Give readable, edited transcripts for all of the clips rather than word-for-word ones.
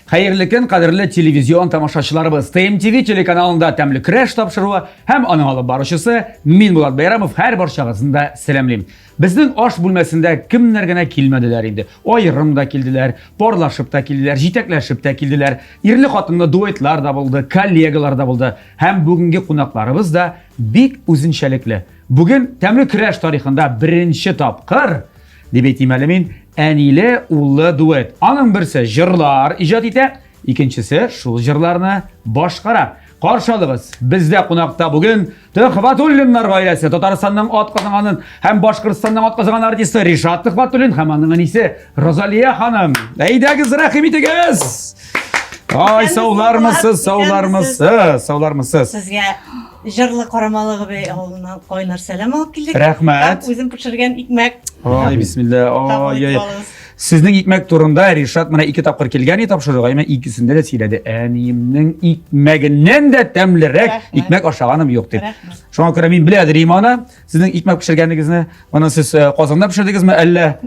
Hayırlı gün, qadrli televizyon tamaşaçılarımız. TMTV telekanalında təmli kreş tapşırığı hem anamalı barışısı min Bulat Bayramov her barışağısında selamlayayım. Bizning osh bölmesinde kimlergene kelmediler indi. Ayrımda keldiler, porlaşıp da keldiler, jiteklashib da keldiler. Irli xotinli duetlar da buldu, kollegalar da buldu. Hem bugünkü qonaqlarımız da bek o'zinchalikli. Bugün təmli kreş tarixinde birinchi tapqir deb aytayman Anile ullu duet. Anın birisi jırlar ijod ete, ikincisi şu jırlarni boshqarib. Qarşılığız. Bizde qonaqda bugün Tuhfatullinlar oilasi, Tataristandan ot qazangan hem Boshqirdistondan ot qazangan artisti Rishod Tuhfatullin ham uning anisi Rozaliya xonim. Aydagiz rahim etigiz. Ay sağlarmısınız, sağlarmısınız, sağlarmısınız. Sizge jırlı Qaramalığı Bey oğlundan qoynar selam alıp keldik. Rahmat. Özüm pişirgen ikmek. Ay bismillah. Ay. Ay. Sizning ikmek turunda Rishod mana 2 tapqir kelgan topshirig'i, men ikkisinde de siyledi. Aniyimning ikmeginden de temliroq ikmek oshaganim yo'q deb. Shunga ko'ra men biladim ana, sizning ikmek pishirganingizni mana siz qozonda pishirdingizmi, alla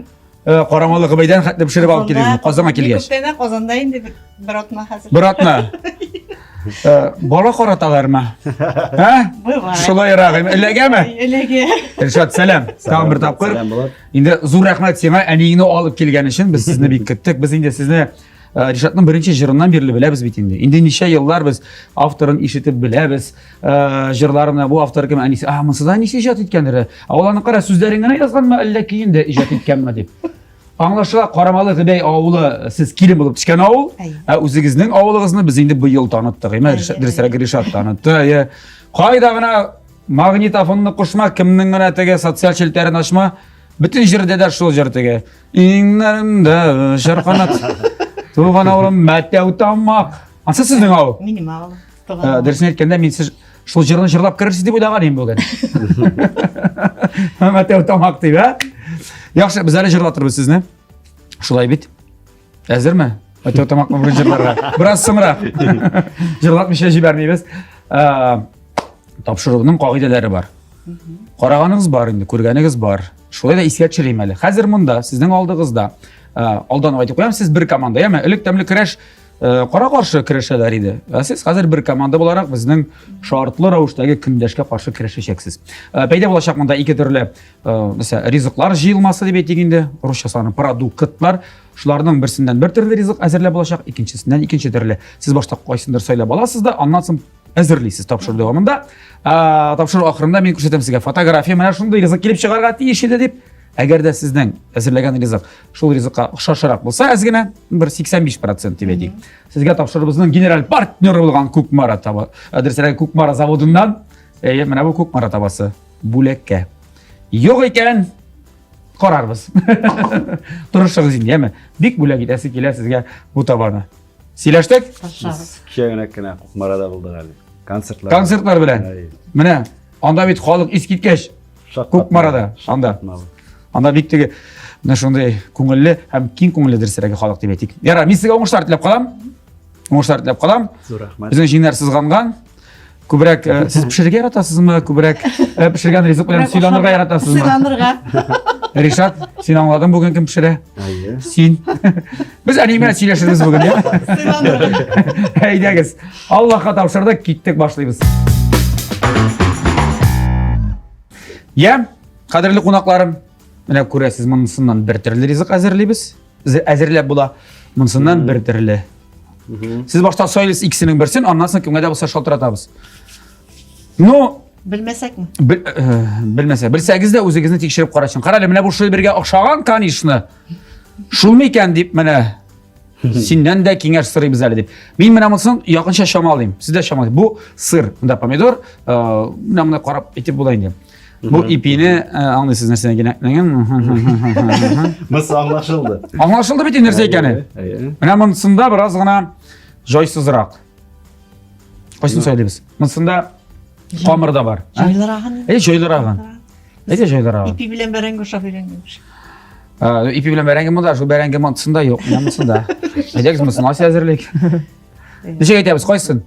Qaramalığı Bey'den xatda pishirib olib keldingizmi? Qozonga kelgach. Ko'pdan qozonda endi bir otma hozir. Bir otma. Bola qaratalarmi? Ha? Shulay rag'im, ilagami? Ilagi. Rishod selam. Tamam bir tapqir. Endi zo'r rahmat senga aningni olib kelgan uchun biz sizni bekitdik. Biz endi sizni Rishotning birinchi jiridan beri bilamiz bit endi. Endi necha yillar biz avtorini eshitib bilamiz. Jirlarini bu avtor kim anisi, sizdan necha ijod etganlar. Avvalini qara so'zlaringni yozganmi, illa keyin de ijod etganmi deb. Anlaşılan Qaramalığı Bey avulu siz kilim bo'lib tushgan avul. O'zingizning avulingizni biz endi bu yil tanıtdık. Dirserak Rishod tanıtdı. Qaydagina magnitofonni qo'shma, kimning atigi sotsial sheltarini ochma, butun jirda der shu jirdaga. Inglarimda sharqanat. Tug'an avlim matta o'tamoq. Ansa sizning avul. Mening avul. Dersini aytganda men siz shu jirni jirlab kirasiz deb o'ylagan edim bugun. Matta o'tamoq deb, ha? Yaxshi, biz hali jirlatırız sizni. Şulay bit. Hazırmı? Matta o'tamoqni bugun jirlarga. Biroz simroq. Jirlatmishga jibermaymiz. Topshirig'ining qoidalari bor. Qaraganingiz bor endi, ko'rganingiz bor. Shulay da esga tushirayim hali. Hozir bunda sizning oldingizda oldin aytib qo'yam, siz bir komanda, ya'ni ilk tamli kirash qora qarshi kirishlar edi. Siz hozir bir komanda bo'laroq bizning shartli ravushdagi kundashga qarshi kirishasiz. Paydo bo'lacak bunda ikki turli, masalan, rizqlar jiyilmasi deb aytganda, ruschasini produktlar, shularning birisinden bir turli rizq hozirlab bo'lacak, ikkinchisidan ikkinchi turli. Siz boshqa qaysidir so'ylab olasizda, ondan so'ng hazırlaysiz topshiriq davomida. Topshiriq oxirida men ko'rsataman sizga fotografiya, mana shunday rizq kelib chiqarga tegishli deb. Agarda sizden hazırlagan rizq shu rizqqa o'xshashroq bo'lsa, ozgina bir 85% deb ayting. Sizga topshirig'imizning general partneri bo'lgan Ko'kmara tava, Dirserak Ko'kmara zavodidan, mana bu Ko'kmara tavasi bo'lakka yo'q ekan qararmiz. Turishingizga, ya'ni bek bo'lak etasi kelar sizga bu tavani. Siylashdik? Kiyaganakkina Ko'kmarada bo'ldi hali. Konsertlar bilan. Mana onda bit xoliq es ketgach Ko'kmarada anda biktigi mana shunday ko'ngilli ham keng ko'ngilli Dirserak xoliq deb aytdik. Yara, men sizga o'ngishlar tilab qolam. O'ngishlar tilab qolam. Zo'r rahmat. Bizning jinglar sizg'angan. Ko'proq siz pishirga yaratasizmi? Ko'proq pishirgan rizq bilan siylanirga yaratasizmi? Siylanirga. Rishod, sen anglading bugun kim pishira? Sen. Biz aning bilan siylashamiz bugun, ya. Siylanirga. Haydagiz. Allohga topshirdik, ketdik, boshlaymiz. Ya, qadrli qonaqlarim, mana ko'rasiz, bunisidan bir turli rizq hazırlaymiz. Hazırlab bo'la, bunisidan bir turli. Siz boshqa so'ylaysiz ikkisining birisini, ondan so'ng kimga bo'lsa shaltiratamiz. No, Bilmesakmi? Bilsangiz-da o'zingizni tekshirib qarashing. Qarali, mana bu shu birga o'xshagan kanishni. Shulmi ekan deb mana sendan da kengash so'raymiz hali deb. Men mana bunisidan yoqincha shamolayim. Sizda shamol. Bu sir, bunda pomidor, mana qarab aytib bo'layin deb. Bu ipini anlaysiz narsaga nagan. Nasıl anlaşıldı? Anlaşıldı bit narsa ekani. Mana bunisida birozgina joysizroq. Qo'shni so'ylaymiz. Bunisida qomirda bor. Joylarag'an. Joylarag'an. Joylarag'an. İpi bilen berenge o'xshab berengemish. İpi bilen berengim bor, shu berengim bunisida yo'q, bunisida. Aytasiz, bunisini nasıl hazırlayk? Necha aytamiz, qo'ysin.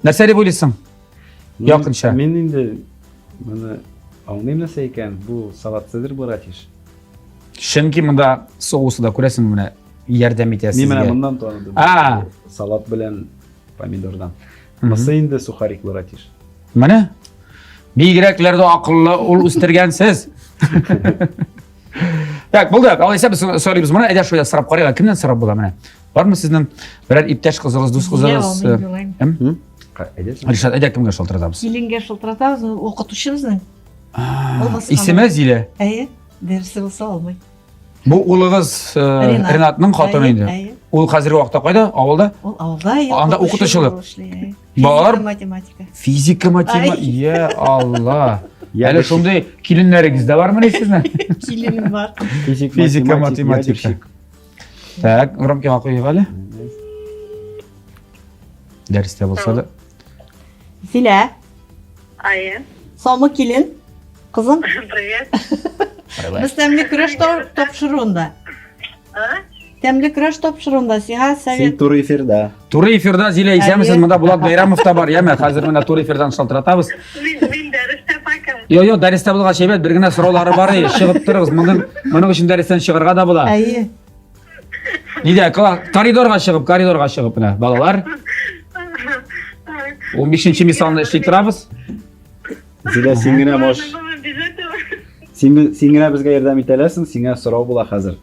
Narsa deb o'ylaysan? Yoqincha. Men endi mana anlayım nasıl ekan bu salatsadir bu ratish. Chunki bunda sousida ko'rasizmi, mana ярдәм итә Мен менә сезгә. мондан таныдым. А. Салат белән помидордан. Мысы инде сухариклар тиш. Менә бигрәкләрдә акыллы ул үстергәнсез. Так, булды. Алайса без сорыйбыз. Менә әйдә шуя сорап карыйга. Кемнән сорап була менә? Бармы сезнең берәр иптәш кызыгыз, дус кызыгыз? Кем? Әйдәсең? Ришат, әйдә кемгә шалтыратабыз? Киленгә шылтыратабыз, оқытучыбызның. Исеме Зилә. Әйе, дәресе булса алмый. Бу улыгыз Ренатның хатыны инде. Әйе. Ул хәзерге вакытта кайда? Авылда? Ул авылда, Анда укытучылык. Бар. Бар. Математика. Физика, математика. Я Алла. Я Әле бер- шундый киленнәрегез дә бармы сезнең? Киленем бар. Физика, математика. Так, рамкага куйыйк әле. Дәрестә булса да. Зилә, Ая, салмы килен. Кызым, привет. без тәмле көрәш тапшыруында. А? Тәмле көрәш тапшыруында сиңа Син совет. туры эфирда. Туры эфирда Зилә исәмсез, монда Булат Байрамов та бар. Яме, хәзер менә туры эфирдан шалтыратабыз. Мин дәрестә пакам. Йо, дәрестә булган шәйбәт, бер генә сораулары бар. Чыгып торыгыз. Моның өчен дәрестән чыгарга да була. Әйе. Нидә, коридорга чыгып менә, балалар. 15-нче мисалны эшли торабыз. Зилә, син генә мош. Син генә безгә ярдәм итәләсең, сиңа сорау була хәзер.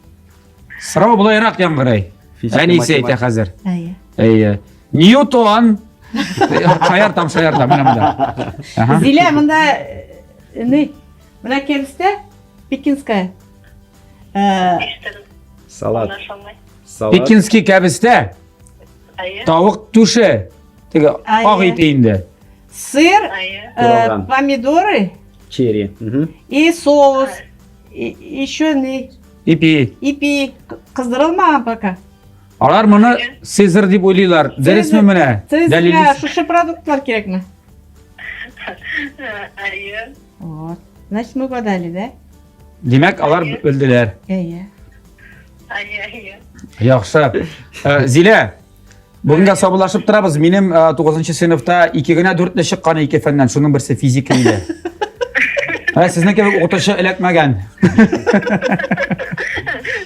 Сорау булайрак яңгырай. Физика, Әнисе әйтә математика. хәзер. Әйе. Әйе. Ньютон. Шаяртам, менә монда. Аха. Зилә, монда не? Менә кәбестә Пекинская. Салат. Анашалмай. Салат. Пекинский кәбестә Ая, тавык түше. Теге ак ите инде. Сыр, ая. Туралган. помидоры Черри. и соус. Еще не? Ипи. Ипи кыздырылмаган пока. Алар моны Цезарь дип уйлыйлар. Дөресме менә? Сиңа Дәлил. шушы продуктлар кирәкме? Ая. Вот. Значит, мы угадали, да? Димәк, алар белделәр. Әйе. Ая. Яхшы. Зилә, бүгенгә сабылашып торабыз. Минем 9-нчы сыйныфта 2 генә 4 чыккан 2 фәннән. Шуның берсе физика иде. Сезнең кебек укытучы эләкмәгән.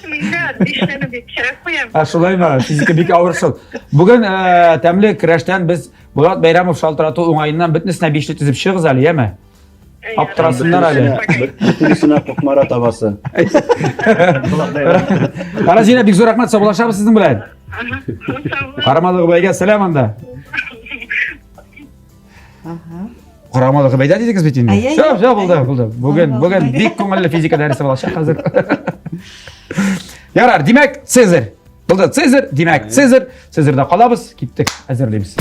Мингә дишләне бик кирәк куям. Шулаймы? Физика бик авыр шул. Бүген тәмле көрәштән без Булат Байрамов шалтырату уңаеннан бөтенесенә 5 тезеп чыгыз әле, яме? Аптырасыннар әле. Бөтенесенә кукмара табасы. Кара Зилә, бик зур рәхмәт, саубулашабыз сезнең белән. Карамалыгы бәйгә сәлам анда. Ага. Карамалыгы бәйдә дидегез бит инде. Ай-яй. Все, булды. Бүген бик күңелле физика дәресе булачак хәзер. Ярар, димәк, Цезарь. Булды, Цезарь, димәк, Цезарь. Цезарьда калабыз, киттек, әзерләйбез.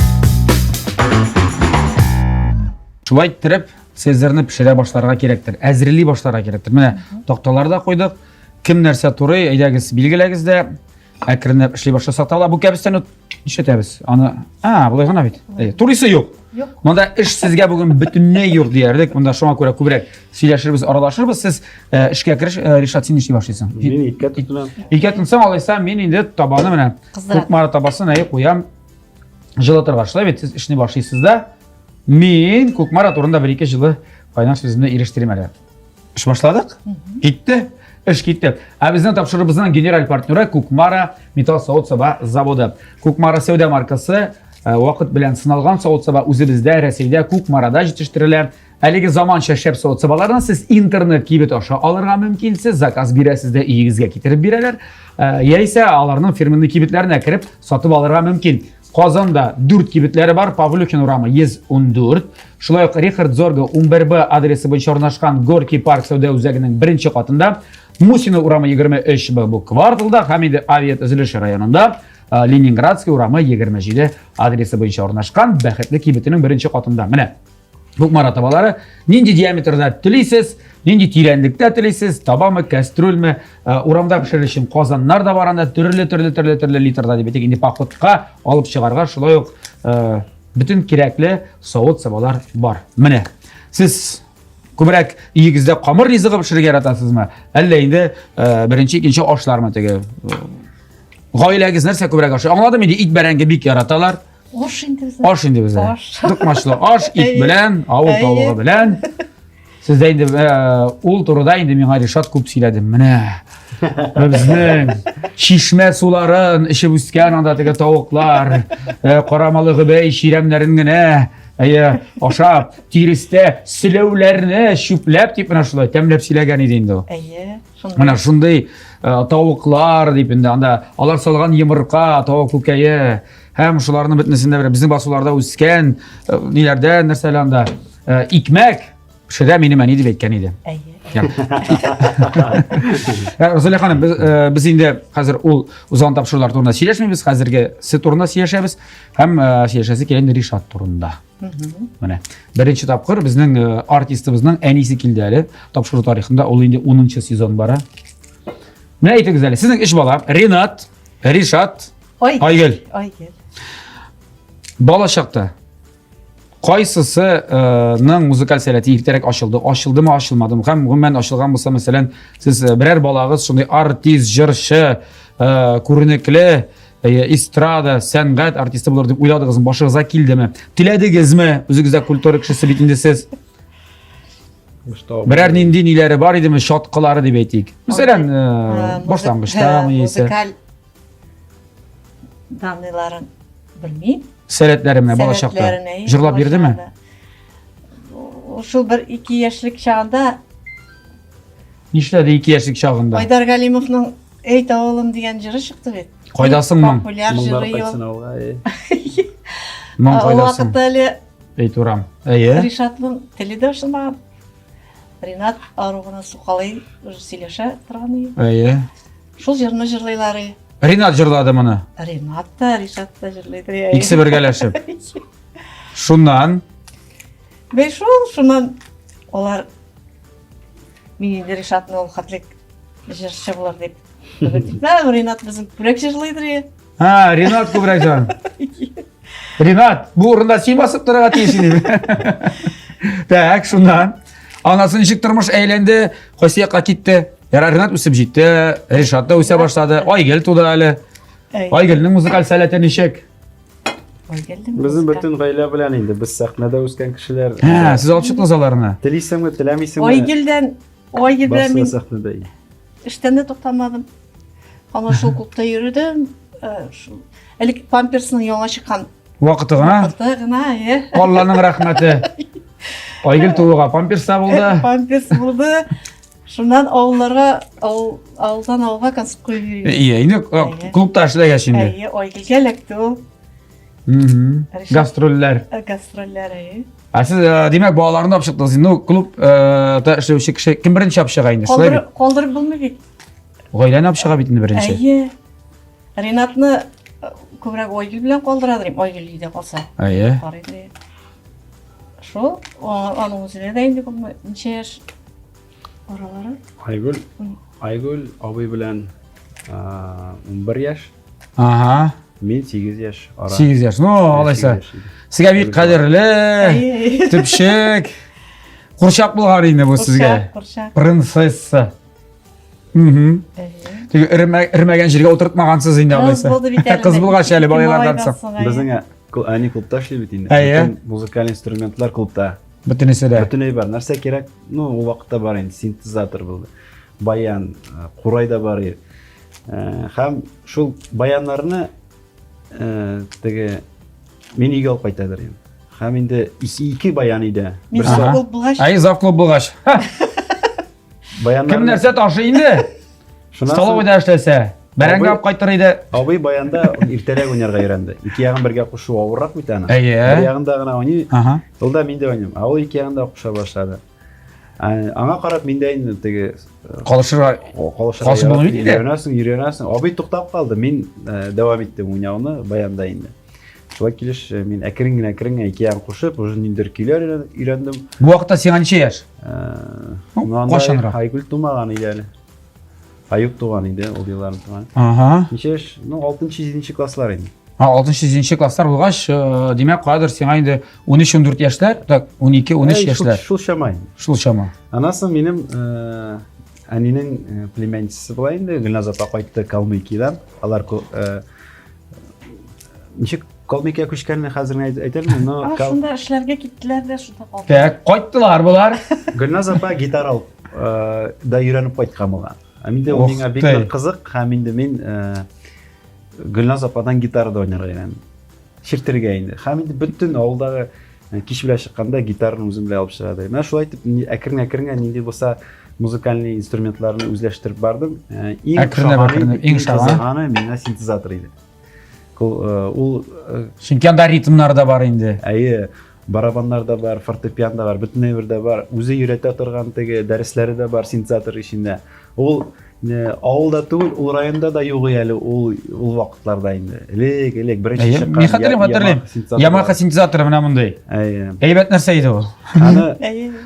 Шулай иттереп, Цезарьны пешерә башларга кирәктер. Әзерли башларга кирәктер. Менә такталарда куйдык. Кем нәрсә турый, әйдәгез, билгеләгез дә. Әкренләп эшли башласак та, бу кәбестән ишетәбез. Аны, булай гына бит. Турысы юк. Монда эш сезгә бүген бөтенләй юк диярлек. Монда шуңа күрә күбрәк сөйләшербез, аралашырбыз. Сез эшкә кереш, Ришат, син эшли башлыйсың. Мин иккә тотынам. Икән тынсаң, алайса, мин инде табаны менә кукмара табасын куям. Жылытырга шулай бит, сез эшне башлыйсыз да. Мин кукмара турында 1-2 җылы кайнаш сүземне ирештирим әле. Эш башладык? Китте. Эш китте. Безнең тапшырыбызның генераль партнеры Кукмара металл савыт-саба заводы. Кукмара сәүдә маркасы вакыт белән сыналган савыт-саба үзебездә Россиядә Кукмарада җитештерелә. Әлеге заманча шәп савыт-сабаларны сез интернет кибет аша алырга мөмкин. Сез заказ бирәсез дә өегезгә китереп бирәләр. Яисә аларның фирменный кибетләренә кереп сатып алырга мөмкин. Казанда 4 кибетләре бар, Павлюхин урамы 114. Шулай ук Рихард Зорга 11Б адресы буенча урнашкан Горький парк сәүдә үзәгенең 1-нче катында. Мусина урамы 23Б бу кварталда, һәм инде авиат төзелеше районында. Ленинградский урамы 27 адресы буенча урнашкан бәхетле кибетенең 1-нче катында. Менә Кукмара табалары нинди диаметрда телисез, нинди тирәнлектә телисез, табамы, кастрюльме, урамда пешерер өчен казаннар да бар анда, төрле литрда дип әйтик, инде походка алып чыгарга шулай ук бөтен кирәкле савыт-сабалар бар. Менә сез күбрәк өегездә камыр ризыгы пешерергә яратасызмы? Әллә инде 1-нче, 2-нче ашлармы теге? Гаиләгез нәрсә күбрәк ашый? Аңладым инде, ит бәрәңге бик яраталар. Аш инде бездә. Аш инде бездә. Аш. Тукмачлы аш, ит белән, авыл тавыгы белән. Сездә инде ул турыда инде миңа Ришат күп сөйләде. Менә Bizning şişme suların içip üsken anda tege tavuklar, koramalı bey şiremlerin gine, aşap, tiriste silevlerini şüplep deyip mana şulay temlep silagan idi indi o. Әйе. Mana şunday tavuklar deyip indi anda alar salgan yumurka, tavuk kukayi, hem şularını bitnesinde bire bizning basularda üsken nilerden nerseler anda ikmek şöyle minimen idi betken idi. Әйе. Rozaliya ханым, biz endi hozir uzun topshiriqlar to'g'risida сөйлешмейmiz. Hozirgi siz to'g'risida сөйлешamiz. Ham сөйлешasi kelindi Rishot to'g'risida. Mana birinchi topqir bizning artistimizning en iyisi keldi hali. Topshiriq tarixida u endi 10-sezon bor. Nima aytingiz hali? Sizning ish bola Rinat, Rishot, Aygul. Aygul. Bola chaqda qaysisining muzikal san'ati ertaroq ochildimi, ochilmadimi? Ham umuman ochilgan bo'lsa, masalan, siz biror bolag'iz shunday artist, jirshi, ko'rinakli estrada, san'at artisti bo'lar deb o'yladingizmi? Boshingizga keldimi? Tiladingizmi? O'zingizda kultura kishisi bitindi siz. Biror nindinilari bor edimi, shotqilari deb aytaylik. Masalan, boshlang'ichdami esa Muzikal danlaарын bilmayim. san'atlari bilan bola chaqda jurlab berdimi? Şu 1-2 yaşlık çağında Nishladi 2 yoshlik chog'inda? Aydar Galimovning Ey oğlum degan jiri chiqdi bet. Qo'ydasizmi? Popülyar Bunlar jiri qaytsin yo'q. avga. Men O qo'ydasim. vaqtda hali Ayturam. Ayi. Rishotning tilida o'shmagan. Rinat arug'ini suqalay сөйлеше turgan. Ayi. Шул җырны җырлыйлар. Rinat jurladi buni. Rinat та, Rishot та җырлыйдыр. İkisi birgalashib. Shundan Ve şundan olar meni Rishotni ol xatlek җырчы булыр дип. Rinat bizim күрәк җырлыйдыр. ha Rinat ko'brakjon. Rinat bu o'rinda sen bosib turgan tiyishini. Tak, shundan anasini ishik turmush aylendi, Qo'siyoqqa ketdi. Yara Rinat o'sib jetdi, Rishot da o'sa boshladi. Oygul tug'di hali. Oygulning muzikal san'ati nishik. Bizim bütün g'ayla bilan endi biz sahnada o'sgan kishilar. Ha, siz olib chiqdingiz ularni. Tilaysanmi, tilamaysanmi? Oyguldan Basma men sahnada. işten de to'xtamadim. Ana shu klubda yürüdüm. Şu Elik Pampers'ın yo'lga chiqqan Vaqtigina. vaqtigina, Allohning rahmati. Oygul tug'iga pampersa bo'ldi. Pampers bo'ldi. Shundan ovuldan ovulga konsert qo'yib yurdi. Iya, endi klubda ishlagan şimdi. Әйе, Oygul kelakdi u. Gastrollar. Gastrollari. Siz demak bolalarni olib chiqdingiz. Endi klubda ishlovchi kishi kim birinchi olib chiqgan endi? Shular Qoldirib bo'lmaydi. g'oylani olib chiqib endi birinchi. Әйе. Rinatni ko'proq Oygul bilan qoldiradim. Oygul uyda qolsa. Ayi. Bor edi. Shu onun o'zida da endi necha yosh oralari? Aygul abi bilan 11 yosh, Aha. men 8 yosh ora. 8 yosh. No, olaysa. Sizga bir qadrli, tipshik, qurshaq bo'lgan endi bu sizga. Qurshaq. Prinsessa. Irmagan yerga o'tirtmagansiz endi olaysa. Qiz bo'lg'ashali bolalardan so'ng. Bizning ani klubda ishlaydi endi. Ayya. Muzikal instrumentlar klubda. Butunisida. Butunlay bor. Narsa kerak? No, u vaqtda bor endi sintezator bo'ldi. Bayan, qurayda bor edi. Ham shu bayanlarni tege men uyga olib qaytadir endi. Ham endi ikki bayan edi. Men klub bo'lg'ash. Ay, zaf klub bo'lg'ash. Bayanlar Kim narsa toshi endi? Stolovda ishlasa, baranga olib qaytaraydi. Abi bayanda ertaroq o'ynarga yurandi. Ikki yog'in birga qo'shib ovurroq bitani. Ayya. Bir yog'indagina o'ynay. Aha. Yo'lda men de o'ynayman. Avval ikki yog'inda qo'sha boshladi. Anga qarab men de endi tege Qolishib bo'lmaydi. Yurasan. Abi to'xtab qoldi. Men davom etdim o'ynashni bayanda endi. Shu kelish men akringina ikki yog'in qo'shib, o'sha nindir kelar o'yrandim. Bu vaqtda sen necha yosh? Qo'shanroq. Aygul tug'magan edi hali. Ayub tug'an edi, o yillarni tug'an. Aha. Necha yosh? 6-7 klasslar endi. Ha, 6-7 klasslar bo'lg'ash, demak, qodir sen endi 13-14 yoshlar, tak 12-13 yoshlar. Shul shamay. Shul shama. Anasi mening anining plemenchisi bo'la endi, Gulnaz opa qaytdi Kalmykidan. Ular nechik Kalmykiga ko'chganini hozirni aytaymi? Shunda ishlarga ketdilar-da, shunda qoldi. Tak, qaytdilar bular. Gulnaz opa gitara da yurib qaytgan bo'lgan. Менде ол миңа бик Охтай. бер кызык, һәм инде мин Гөлназ ападан гитарада ойнарга өйрәндем. Ширтергә инде. Һәм инде бөтен авылдагы кич белән чыкканда гитараны үзем белән алып чыгады. Менә шулай итеп әкрен-әкрен нинди булса музыкаль инструментларны үзләштереп бардым. Иң Әкренләп, иң шаганы. кызыганы миңа синтезатор иде. Ул Чөнки анда ритмнар да бар инде. әйе, барабаннар да бар, фортепиано да бар, бөтен бердә бар. Үзе өйрәтә торган теге дәресләре дә бар синтезатор ишендә. Ул авылда түгел, ул районда да юк әле ул вакытларда инде. Элек беренче чыккан. Мин хәтерлим. Yamaha синтезаторы менә мондай. Әйе. Әйбәт нәрсә иде ул. Аны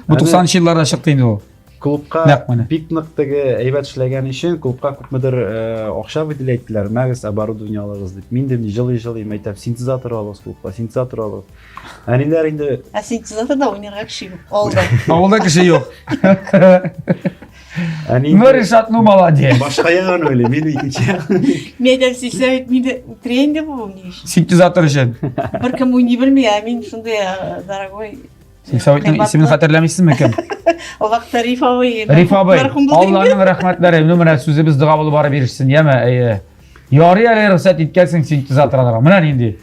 Бу 90-нчы елларда чыкты инде ул. клубка Нәкъ менә. бик нык теге әйбәт эшләгән өчен клубка күпмедер акча выделяйтлар, мәгез оборудование алыгыз дип. Мин дә җылый әйтәм, синтезатор алыгыз клубка, синтезатор алыгыз. Әниләр инде Синтезаторда ойнарга кеше юк. Алда. Авылда кеше юк. әни Ну Ришат, ну молодец. башка ягын ойлый, мин икенче. Мен дә сисәп, мин дә үтерәйин дә бу ни эш. Синтезатор өчен. Беркем уйный белми, мин шундый дорогой. Сәвитнең исемен хәтерләмисезме кем? О вакытта Рифавый. Риф абый, Мәрхүм булды инде. Алланың рәхмәтләре, менә сүзебез дога булып бара биришсен, яме? Әйе. Ярый әле рөхсәт иткәнсең синтезатор алырга. Менә нинди.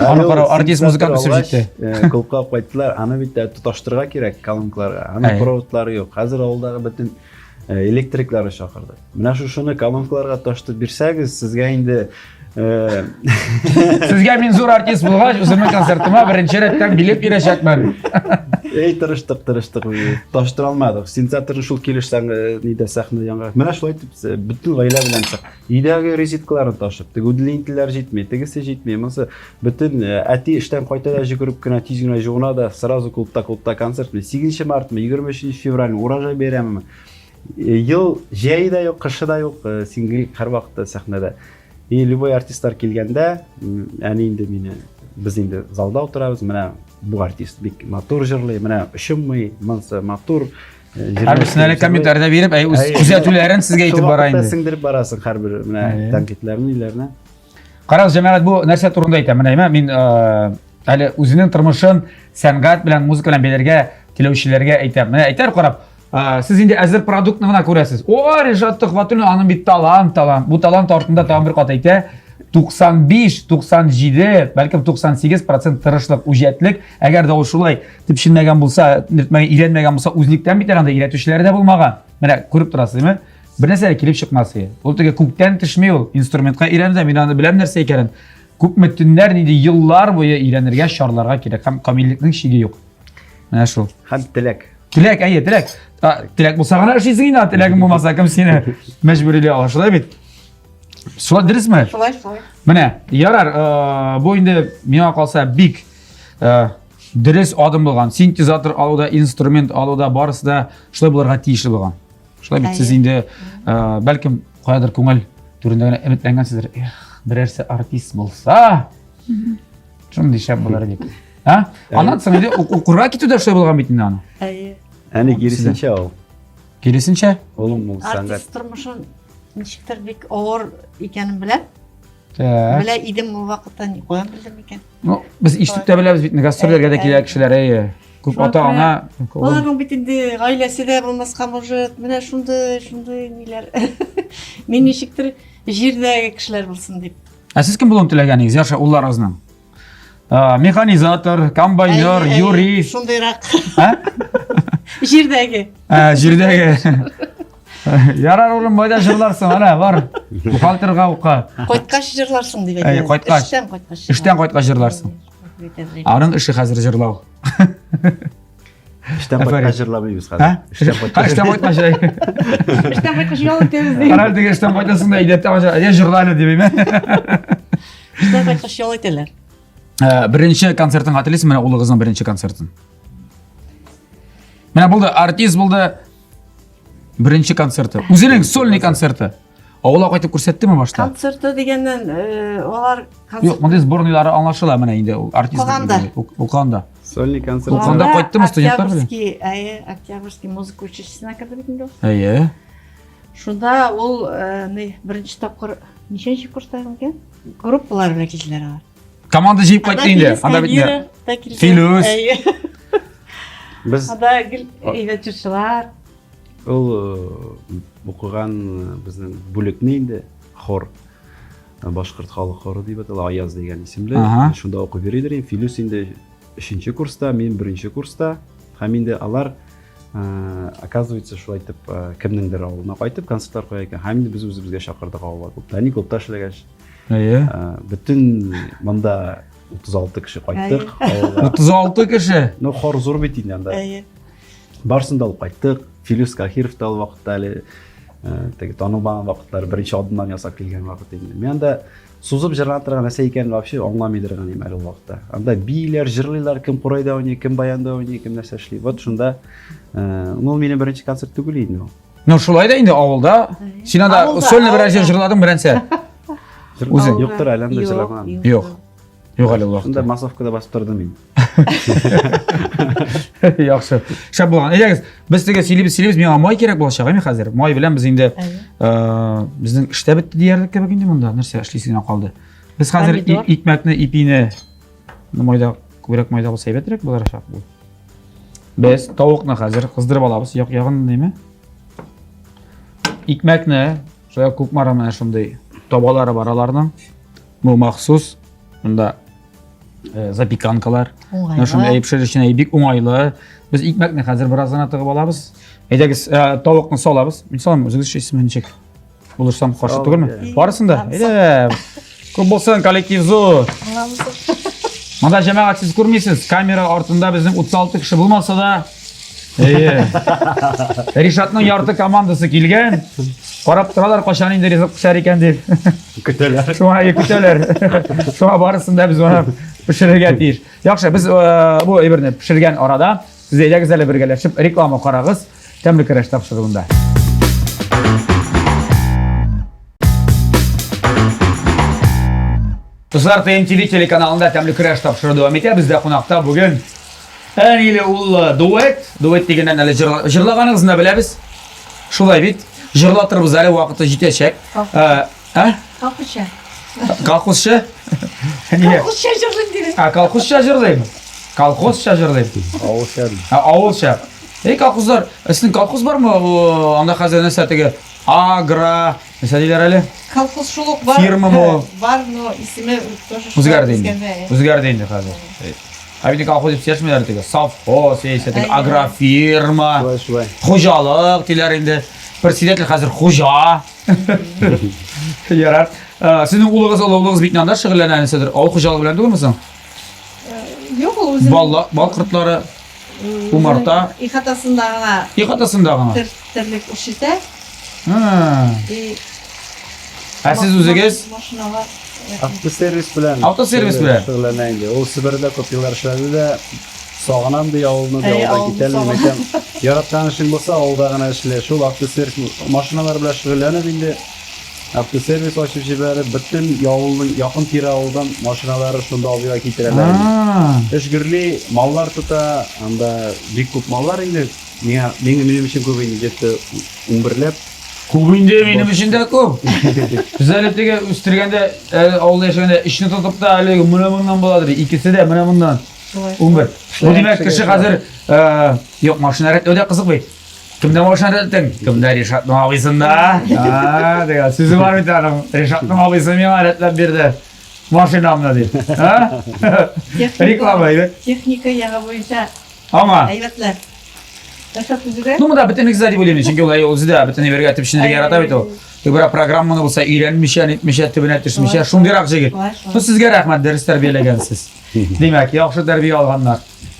Аны карау, артист музыкант үсеп җитте. Клубка кайттылар, аны бит тоташтырырга кирәк колонкаларга. Аны проводлары юк. Хәзер авылдагы бөтен электриклары чакырды. Менә шуны колонкаларга таштырып бирсәгез, сезгә инде Сезгә мин зур артист булгач, үземнең концертыма беренче рәттән билет бирәчәкмен. тырыштык, таштыра алмадык. Синтезаторны шул килешсәң, нидә сәхнәдә яңгырап. Менә шулай итеп бөтен гаилә белән чык. Өйдәге резиткаларын ташып, теге удлинителләр җитми, тегесе җитми. Монсы бөтен әти эштән кайта да җигереп кенә тиз генә җугына да сразу клубта концерт. 8 мартмы, 23 февраль урожай бәйрәме. Ел җәй дә юк, кышы да юк, сингл һәрвакытта сәхнәдә. И любой артистлар килгәндә, әни инде мине без инде залда утырабыз, менә бу артист бик матур җырлый, менә ошымый, монсы матур. Һәрберсенә әле комментарийда биреп, күзәтүләрен сезгә әйтеп бара инде. Сеңдереп барасың һәрбер менә тәнкыйтьләрне иләренә. Карагыз, җәмәгать, бу нәрсә турында әйтәм. Менә мин әле үзенең тормышын сәнгать белән, музыка белән бәйләргә теләүчеләргә әйтәм. Менә әйтәр карап, сез инде әзер продуктны гына күрәсез. О, Ришат Төхвәтуллин, аның бит талант. Бу талант артында тагын бер кат әйтә. 95, 97, бәлкем 98% тырышлык, үҗәтлек. Әгәр дә ул шулай типшенмәгән булса, өйрәнмәгән булса, үзлектән бит анда өйрәтүчеләре дә булмаган. Менә күреп торасызмы? Бер нәрсә килеп чыкмасы. Ул теге күктән төшми ул. Инструментка өйрәнсә, мин аны беләм нәрсә икәнен. Күпме төннәр, нинди еллар буе өйрәнергә, шарларга кирәк. Һәм камиллекнең чиге юк. Менә шул. Һәм теләк. Теләк, әйе, теләк. Теләк булса гына эшлисең инде, теләгең булмаса кем сине мәҗбүриләй ала, шулай бит? Шулай дөресме? Шулай. Менә, ярар, бу инде миңа калса бик дөрес адым булган. Синтезатор алуда, инструмент алуда барысы да шулай булырга тиешле булган. Шулай бит сез инде бәлкем каядыр күңел түрендә генә өметләнгәнсездер. Берәрсе артист булса, шундый шәп булыр дип. Аннан соң инде укырга китүдә шулай булган бит инде аны. Әйе. Әни киресенчә ул. Киресенчә? Улым ул сәнгать. Артист тормышын ничектер бик авыр икәнен беләм. Так. Белә идем ул вакытта ни куян белдем икән. Ну, без иштеп тә беләбез бит, гастрольләргә дә килә кешеләр, әйе. Күп ата-ана. Аларның бит инде гаиләсе дә булмаска может, менә шундый ниләр. Мин ничектер җирдәге кешеләр булсын дип. Сез кем булуын теләгәнегез, яшә улларыгызның? Механизатор, комбайнер, юрист. Шундыйрак. Җирдәге. Җирдәге. Ярар улым, майда җырларсың, ана, бар. Бухгалтерга ука. Кайткач җырларсың дип Әйе, кайткач. Эштән кайткач җырларсың. Аның эше хәзер җырлау. Эштән кайткач җырламыйбыз хәзер. Эштән кайткач. Эштән кайткач ял итәбез дип. Карар диге эштән кайтасың да идәттә җырланы дибеме? Эштән кайткач ял итәләр. Беренче концертын хәтерлисезме, менә улыгызның беренче концертын? Менә булды, артист булды. Беренче концерты. Үзенең сольный концерты. Авылга кайтып күрсәттеме башта? Концерты дигәннән алар Юк, мондый сборнийлары аңлашыла менә инде ул артист. Укганда. Сольный концерт. Укганда кайттымы студентлар белән? Әйе, Октябрьский музыка училищесына керде бит инде. Әйе. Шунда ул беренче тапкыр ничәнче курста икән? Группалар белән килделәр алар. Команда җыеп кайтты инде. Анда бит Филус. Әйе. Без Анда гел әйбәт җырчылар. Ул укыган безнең бүлекне инде хор Башкорт халык хоры дип атала, Аяз дигән исемле. Ага. Шунда укып йөридер. Филус инде 3нче курста, мин 1нче курста. Һәм инде алар оказывается шулай итеп кемнеңдер авылына кайтып концертлар куя икән. Һәм инде без үзебезгә чакырдык авылга. Тани клубта эшләгәч, бөтен монда 36 кеше кайттык авылга. 36 кеше. Ну хор зур бит инде анда. Әйе. Барсын да алып кайттык. Филус Кахиров та ул вакытта әле теге танылмаган вакытлар беренче адымнан ясап килгән вакыт инде. Мен анда сузып җырлап торган нәрсә икән вообще аңламый торган идем әле ул вакытта. Анда бийләр, җырлыйлар, кем курайда уйный, кем баянда уйный, кем нәрсә эшли. Вот шунда ул минем беренче концерт түгел инде ул. Ну шулай да инде авылда. Син анда Авылда, сольный бераз авылда. жырладың беренче. Үзең юктыр әле анда җырлаган. Юк. Юк әле ул Шунда вакытта. массовкада басып тордым мин. Яхшы. Шәп булган. Әйдәгез, без теге сөйлибез, миңа май кирәк булачак, әми хәзер. Май белән без инде безнең эштә бетте диярлек кебек инде монда. Нәрсә эшлисез генә калды. Без хәзер Помидор. икмәкне, ипине майда, күбрәк майда булса әйбәтрәк булачак бу. Без тавыкны хәзер кыздырып алабыз, ягын нәме? Икмәкне, шулай күп мара менә шундый табалары бар аларның. Бу махсус. Монда запеканкалар. Менә шундый пешерүчене бик уңайлы. Без икмәкне хәзер бераз гына тыгып алабыз. Әйдәгез, тавыкны салабыз. Мин салам, үзегез ишисезме ничек? Булышсам каршы түгелме? Барысын да. Әйдә. Күп булсын, коллектив зур. Монда җәмәгать сез күрмисез. Камера артында безнең 36 кеше булмаса да, Ришатның ярты командасы килгән. Карап торалар качан инде ризык пешәр икән дип. Көтәләр. Шуңа көтәләр. Шуңа барысын да без моны пешерергә тиеш. Яхшы, без бу әйберне пешергән арада сез әйдәгез әле бергәләшеп реклама карагыз. Тәмле көрәш тапшыруында. Достар, ТМТV телеканалында тәмле көрәш тапшыру дәвам итә. Бездә кунакта бүген әниле ул дуэт дигәннән әле җырлаганыгызны да беләбез. Шулай бит. Җырлатырбыз әле вакыты җитәчәк. Калкуча. Колхозчы? Калкуча җырлыйм диде. Колхозча җырлыйм. Колхозча җырлыйм. Авылчан. Авылча. Колхозлар, сезнең колхоз бармы? Анда хәзер нәрсә теге агро, нәрсә диләр әле? Колхоз шулык бар. Фирма бу. Бар, но исеме тоже Үзгәрде инде. Үзгәрде инде хәзер. Ә бит колхоз дип сөйләшмәләр теге. Совхоз, теге агрофирма, Шулай. хуҗалык диләр инде. Председатель хәзер хуҗа. Ярар. Сезнең улыгыз бит нанда шөгыльләнә нәрсәдер? Авыл хуҗалыгы белән түгелме соң? Юк, ул үзе. Бал кортлары, умарта, Ихатасында гына ихатасында гына. терлек ушита. Сез үзегез Машиналар. Автосервис белән. Автосервис белән. Шөгыльләнә инде. Ул Себердә күп еллар эшләде дә, сагынам ди авылны, авылда авылны китәлмим икән. Яраткан эшең булса, авылда гына эшлә. Шул автосервис машиналар белән шөгыльләнеп инде. Автосервис ачып җибәреп, бөтен авылның якын тирә авылдан машиналары шунда авылга китерәләр. Эш гөрли, маллар тота, анда бик күп маллар инде. Минем өчен күп инде, җитте 11ләп. Күп инде минем өчен дә күп. Без әле теге үстергәндә, авылда яшәгәндә ишне тотып та әле менә моннан буладыр. Икесе дә менә моннан. 11. Бу димәк кеше хәзер юк машина рәтләүдә кызыкмый. Кемдә машина рәтләтәң? Кемдә Ришатның абыйсында? Теге сүзе бар бит аның. Ришатның абыйсы миңа рәтләп бирде. Машинамны дип. Реклама иде. Техника ягы буенча Ама әйбәтләр. Рәшат үзегә? ну монда бөтен экзади бүлеме, чөнки ул үзе дә бөтен бергә төпшенергә ярата бит ул. Бер программаны булса өйрәнмичә, нитмичә, төбенә төшмичә, шундыйрак җигит. Ну сезгә рәхмәт, дәрес тәрбияләгәнсез. Димәк, яхшы тәрбия алганнар.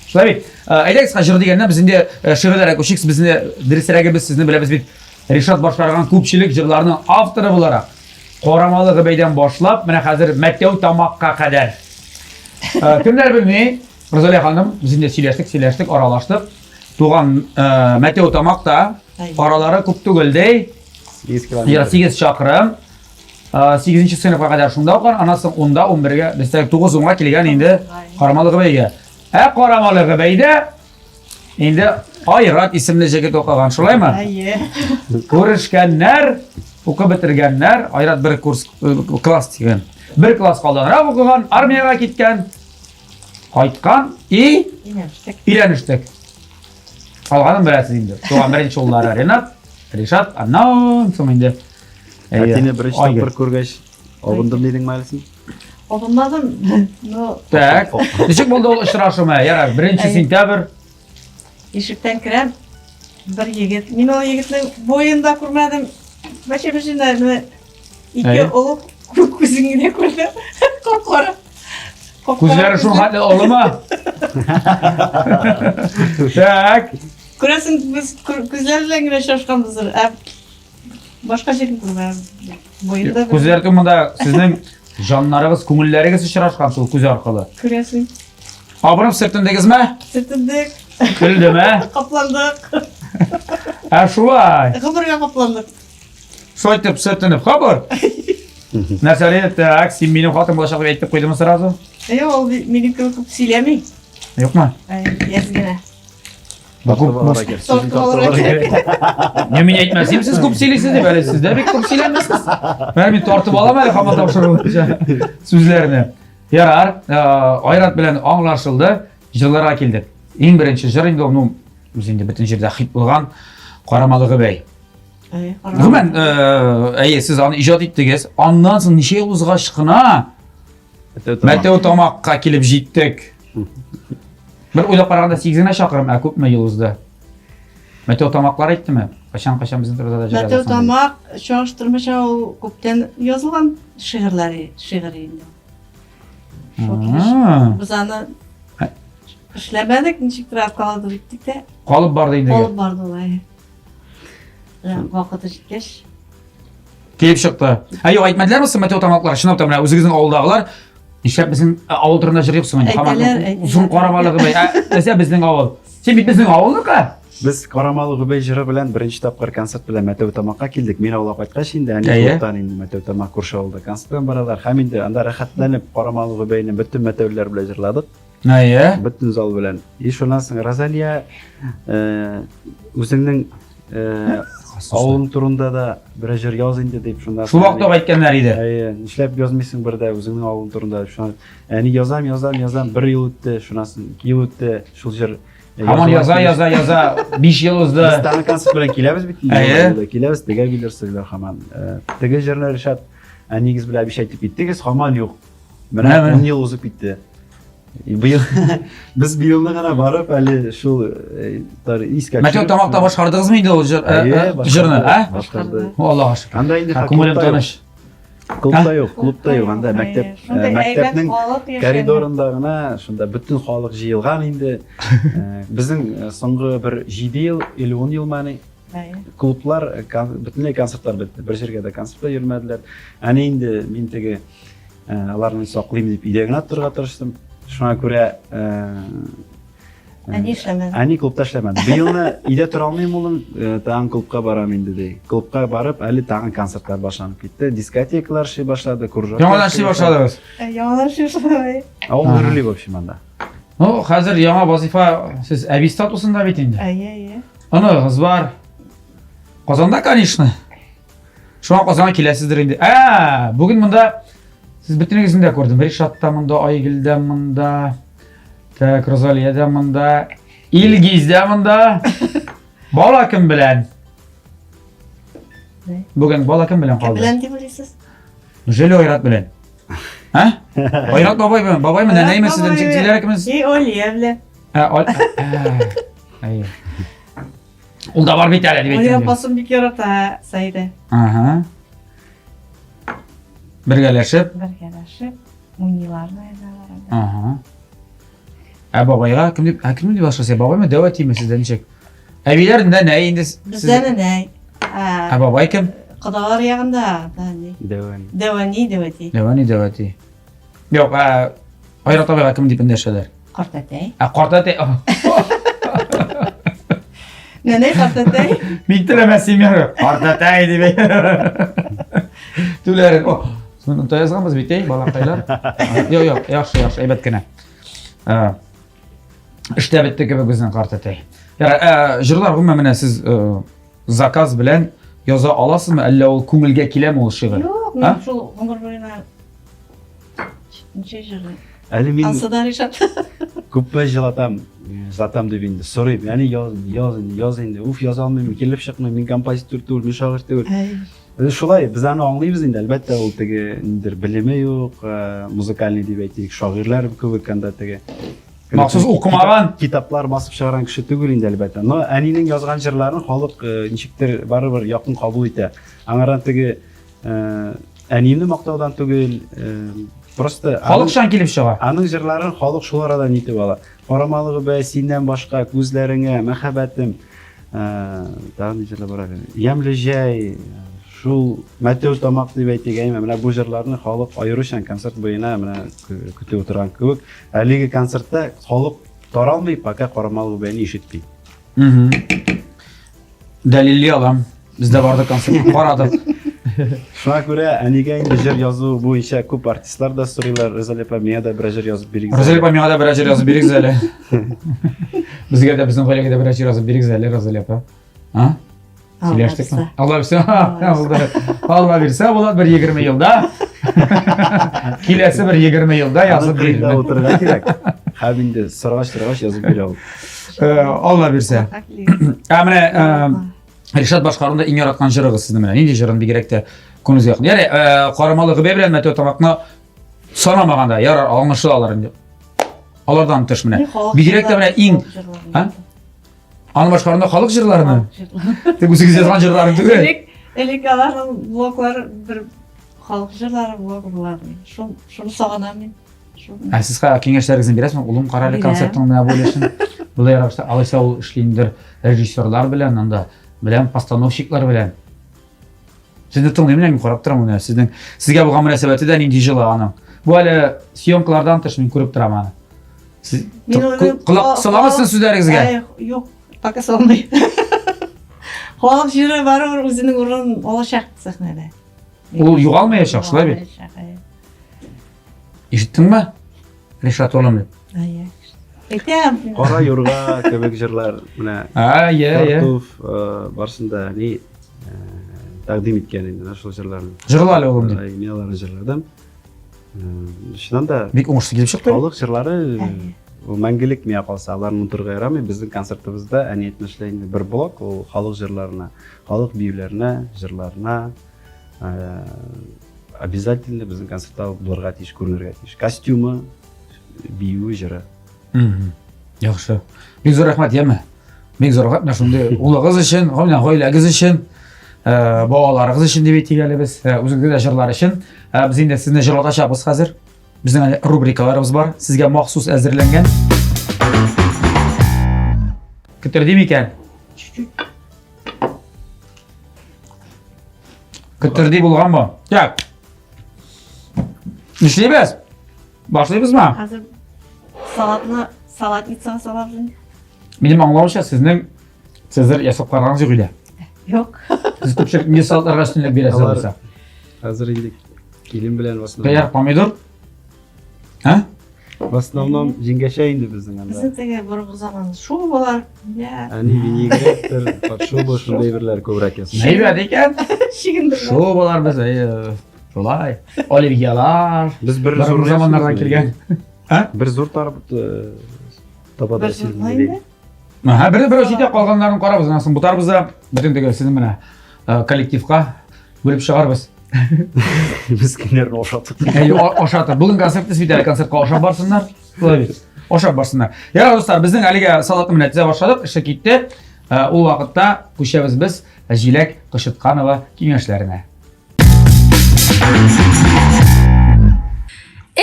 Шулай бит. Әйдәгез, җыр дигәндә без инде шигырьләргә күчик, безне дөресрәге сезне беләбез бит. Ришат башкарган күпчелек җырларның авторы буларак, Карамалы Гобәйдән башлап, менә хәзер Мәктәү тамакка кадәр. Кемнәр белми, Розалия ханым, без инде сөйләштек, аралаштык. Туган Мәктәү тамакта аралары күп түгел ди. 8 чакрым. 8нче сыйныфка кадәр шунда укыган, анасы 10да, 11гә, бездә 9-10га килгән инде Карамалы Гобәйгә. Карамалы Гобәйдә инде Айрат исемле җегет укыган, шулаймы? Әйе. Күрешкәннәр, укып бетергәннәр, Айрат бер класс дигән. Бер класс калганрак укыган, армияга киткән, кайткан и Инәштек. өйләнештек. Алганын беләсез инде. Туган беренче уллары Ренат, Ришат, аннан соң инде. Әтине беренче тапкыр күргәч, абындым дидеңме әле син? Olmadım. No, Так. Ничек булды ул очрашуы? Ярар, 1 сентябрь. ишектен кірем. Bir егет. Мен ол егетнің бойында көрмедім. Бәше бәшінді. Ике ұлы көзіңіне көрдім. Қоқора. Күзләре шул хәтле олымы? Так. Көресің, біз күзлерден генә шашқанбыздыр. Башка жерін көрмедім. Бойында бір. Күзләр тумында сезнең жаннарыгыз, күңелләрегез очрашкан шул күз аркылы. Көресің. Абырып сыртындагызмы? Сыртындық. Күлдеме? Қапландық. Шулай. Қыбырға қапландық. Шулай итеп сыртынып хабар. Нәрсәле, так, син минем хатын булачак дип әйтеп куйдымы сразу? Ол менің көп сөйлемей. Юкмы? Язгына. Не мен әйтмәсем, сез күп сөйлисез дип, әле сез дә бик күп сөйләмәсез. Мен тартып алам әле һаман тапшырып сүзләрне. Ярар, Айрат белән аңлашылды, җырларга килдек. Иң беренче җыр инде ул үзендә бөтен җирдә хит булган Карамалыгы бәй. Гомумән, сез аны иҗат иттегез. Аннан соң ничә ел узгач кына Мәтәү тамакка килеп җиттек. Bir uylab qaraganda 8 шақырым, күпме ел узды? Мәтәү тамаклар әйттеме? Качан безнең турыда да Мәтәү тамак чагыштырмача ул күптән язылган шигырьләр инде. Без аны эшләмәдек, ничектер калды биттек тә. Калып барды инде. Калып барды улай. Вакыты җиткәч. Килеп чыкты. Юк, әйтмәделәрме сез мәтәү тамаклар? Шунда менә үзегезнең авылдагылар нишләп безнең авыл турында җыр япсың инде? Узун Карамалыгы бәй. Әсә безнең авыл. Син бит безнең авылныкы. Без Карамалыгы бәй җыры белән беренче тапкыр концерт белән Мәтәү тамакка килдек. Мин аула кайткач инде, клубтан инде Мәтәү тамак күрше авылда концерттан баралар. Һәм инде анда рәхәтләнеп Карамалыгы бәйне бөтен мәтәүләр белән җырладык. Бөтен зал белән. Шуннан соң Розалия үзеңнең авылың турында да бер җыр яз инде дип шунда. Шул вакытта әйткәннәр иде. Нишләп язмыйсың бер дә үзеңнең авылың турында? Шуны әни язам, 1 ел үтте, шуннан соң 2 ел үтте, шул җыр Һаман яза, 5 ел узды. Biz tane konsept bilen kilemiz bitti. Kilemiz tege bilirsizler hemen. Tege jırlar Rişat anigiz bile bir şey tip bittiğiz hemen yok. Ben 10 yıl uzup bitti. Biz bir yılına kadar varıp Ali şu iskak. Мәтәү тамакта башкардыгыз мы инде ул җырны, Başkardı. Аллаһа шөкер. Анда инде Күңелем таныш. Klubda yok. Anda mektepнең коридорында гына шунда бүтән халык җыелган инде. Безнең соңгы бер 7 ел, 10 ел мани клублар бөтенләй концертлар бетте. Бер җиргә дә концертта йөрмәделәр. Әни инде мин теге аларны саклыйм дип идегенә торырга тырыштым. Шуңа күрә Әни эшләмәде. Әни клубта эшләмәде. Быелны өйдә тора алмыйм улым, тагын клубка барам инде ди. Клубка барып, әле тагын концертлар башланып китте. Дискотекалар эшли башлады, кружок. Яңадан эшли башладыгыз. Яңадан эшли. Авыл үрле в общем анда. Ну, хәзер яңа вазифа сез әби статусында бит инде. Аныгыз бар. Казанда, конечно. Шуңа Казанга киләсездер инде. Бүген монда сез бөтенегезне дә күрдем. Ришат та монда, Айгөл дә монда. Так, Розалия да монда, Илгиз да монда. Бала кем белән? Бүген бала кем белән калды? Белән дип уйлыйсыз? Җәлил Айрат белән. Айрат бабай белән. Бабай менә нәйме сездән җитдиләр кемез? Олия белән. Ул да бар бит әле дип Олия әйттем. басым бик ярата Саида. Бергәләшеп. Уйныйларны әйтәләр. Бабайга кем дип башласа? Бабаймы дәватимы сездән ничек? Әбиләрендә нәй инде? Бездән нәй? Бабай кем? Кадалар ягында. Дәвани. Дәвати. Юк, Айрат абыйга кем дип эндәшәләр? Картатай. Картатай. Нәнәй Картатай? Мин теләмәсем яр. Картатай дип. Түләр. Сонда язганбыз бит, балакайлар. Юк, яхшы, әйбәт кенә. Эштә бетте кебек безнең Картатай. Җырлар гомумән менә сез заказ белән яза аласызмы, әллә ул күңелгә киләме ул шигырь? Юк, мин шул гомер буена ничә җыр. Әле мин Ансыда Ришат. күпме җырлатам. Zatam deb endi so'rayman. Ya'ni yoz endi. Yoza olmayman, kelib chiqmayman. Men kompozitor değil, men shoir değil. Shulay, bizlarni anglaymiz endi. Albatta, u tagi nimadir bilimi yo'q, muzikalniy deb aytaylik, shoirlar ko'p ekanda tagi. Maxsus o'qimagan kitoblar bosib chiqargan kishi tugul endi albatta. No, Anining yozgan she'rlarini xalq nechikdir baribir yoqin qabul etadi. Angaran tagi Anini maqtovdan tugul, просто xalq shan kelib chiqar. Aning she'rlarini xalq shu aradan yetib oladi. Qoramaligi va sendan boshqa ko'zlaringga muhabbatim, daha niceler var. Yemlejay, şu Mateo Tomak deb aytgan, mana bu she'rlarni xalq ayirishgan konsert bo'yina mana kutib o'tirgan ko'p. Haligi konsertda xalq torolmay, faqat qoramaligi bilan eshitmaydi. Dalilli alam. Bizda bordi konsert, qaradik. Shuna ko'ra Aniga endi she'r yozuv bo'yicha ko'p artistlar da so'raylar, Razalepa miyada bir she'r yozib bering. Razalepa miyada bir she'r yozib bering zali. Bizga da bizim qo'liga bir she'r yozib bering zali Razalepa. Ha? Söyleyiştikmi? Allah bilsin. Allah bilse bular bir 20 yılda. Kilesi bir 20 yılda yazıp Qiyinda verir. o'tirgan kerak. Ha endi sirg'ash yozib beradi. Allah bilse. Amine Rishad boshqaruvida eng yaratgan shirig'iz sizni bilan. Nega shirin kerakda ko'ngilga yoqdi. Ya'ni qoramaligi bilan Mateo Tomakni sanamaganda yarar anglashilalarini. Alardan tish bilan. Bigirekda bilan eng ha? Ani boshqaruvida xalq shirlarini. Deb o'zingiz yozgan shirlarini tugul. Elek alarning bloklari bir xalq jırlari blok bo'ladi. Shuni sog'inaman. Siz kengashlaringizni berasizmi? Ulum qarali konsertning nima bo'lishini bular yarashda alisa u ishlayindir rejissyorlar bilan, unda bilan postanovщиклар bilan. Sizni tinglayman, qarab turaman sizning sizga bo'lgan munosabatidan indijila aning. Bu hali syomkalardan tish men ko'rib turaman. Siz quloq solamisiz so'zlaringizga? Yo'q, faqat solmayman. Xalq jiri baribir o'zining o'rnini olashaq sahnada. U yo'qolmayacak, shulay bir. Eshitdingmi? Rishad olimli. Aytayam. Qora yo'rg'a kabi she'rlar mana Ye. barsında ne taqdim etgan endi shu she'rlarni. Jırlalı oğlum deb. Melar she'rlardan. Shundan da Bek o'ngishli kelib chiqdi. xalq she'rlari u mangilik miya qolsa, ularni unuturga yaramay. Bizning konsertimizda ani etmishlayni bir blok, u xalq she'rlarini, xalq biylarni, she'rlarni обязательно bizning konsertda bularga tish ko'rinirga tish. Kostyumi, biyu she'ri. Yaxshi. Bek zo'r rahmat yema. Bek zo'r rahmat shunday ulug'iz uchun, oilangiz uchun, bolalaringiz uchun deb aytaylik biz. O'zingizga she'rlar uchun. Biz endi sizni she'rlatashamiz hozir. Bizning rubrikalarimiz bor, sizga maxsus hazırlangan. Kitirdimi ekan? Kitirdi bo'lganmi? Yo'q. Ishlaymiz. Boshlaymizmi? Hozir salat etsa salatni. Benim anlamımca sizler yasab qarağınız yo'q edi. Yo'q. Siz ko'pchilik ingliz salatlarga ustunlik berasiz bo'lsa. Hozir endi kelim bilan Tayyor pomidor. Ha? В основном jingasha endi bizning anda. Bizning tega bir zaman shu bo'lar. Ani vinegretdir, podshoba shunday birlar ko'proq yasab. Neybi ekan? Shigindir. Shu bo'lar biz. Şolay. Olivyalar. Biz bir zo'r zamonlardan kelgan. Ha? Bir zo'r tarif topada Sizlaydi. Ha, bir o'shida qolganlarni qarab o'zimiz bu tarzda butun dega sizni mana kollektivga bo'lib chiqarmiz. Biz kimlarni o'shatib. O'shatib. Bugun konsertda svitali konsertga o'shab borsinlar. Qo'yib. O'shab borsinlar. Ya do'stlar, bizning haliga salatni bilan tiza boshladik, ishga ketdi. U vaqtda qo'shamiz biz Jilak Qishitqanova kengashlarina.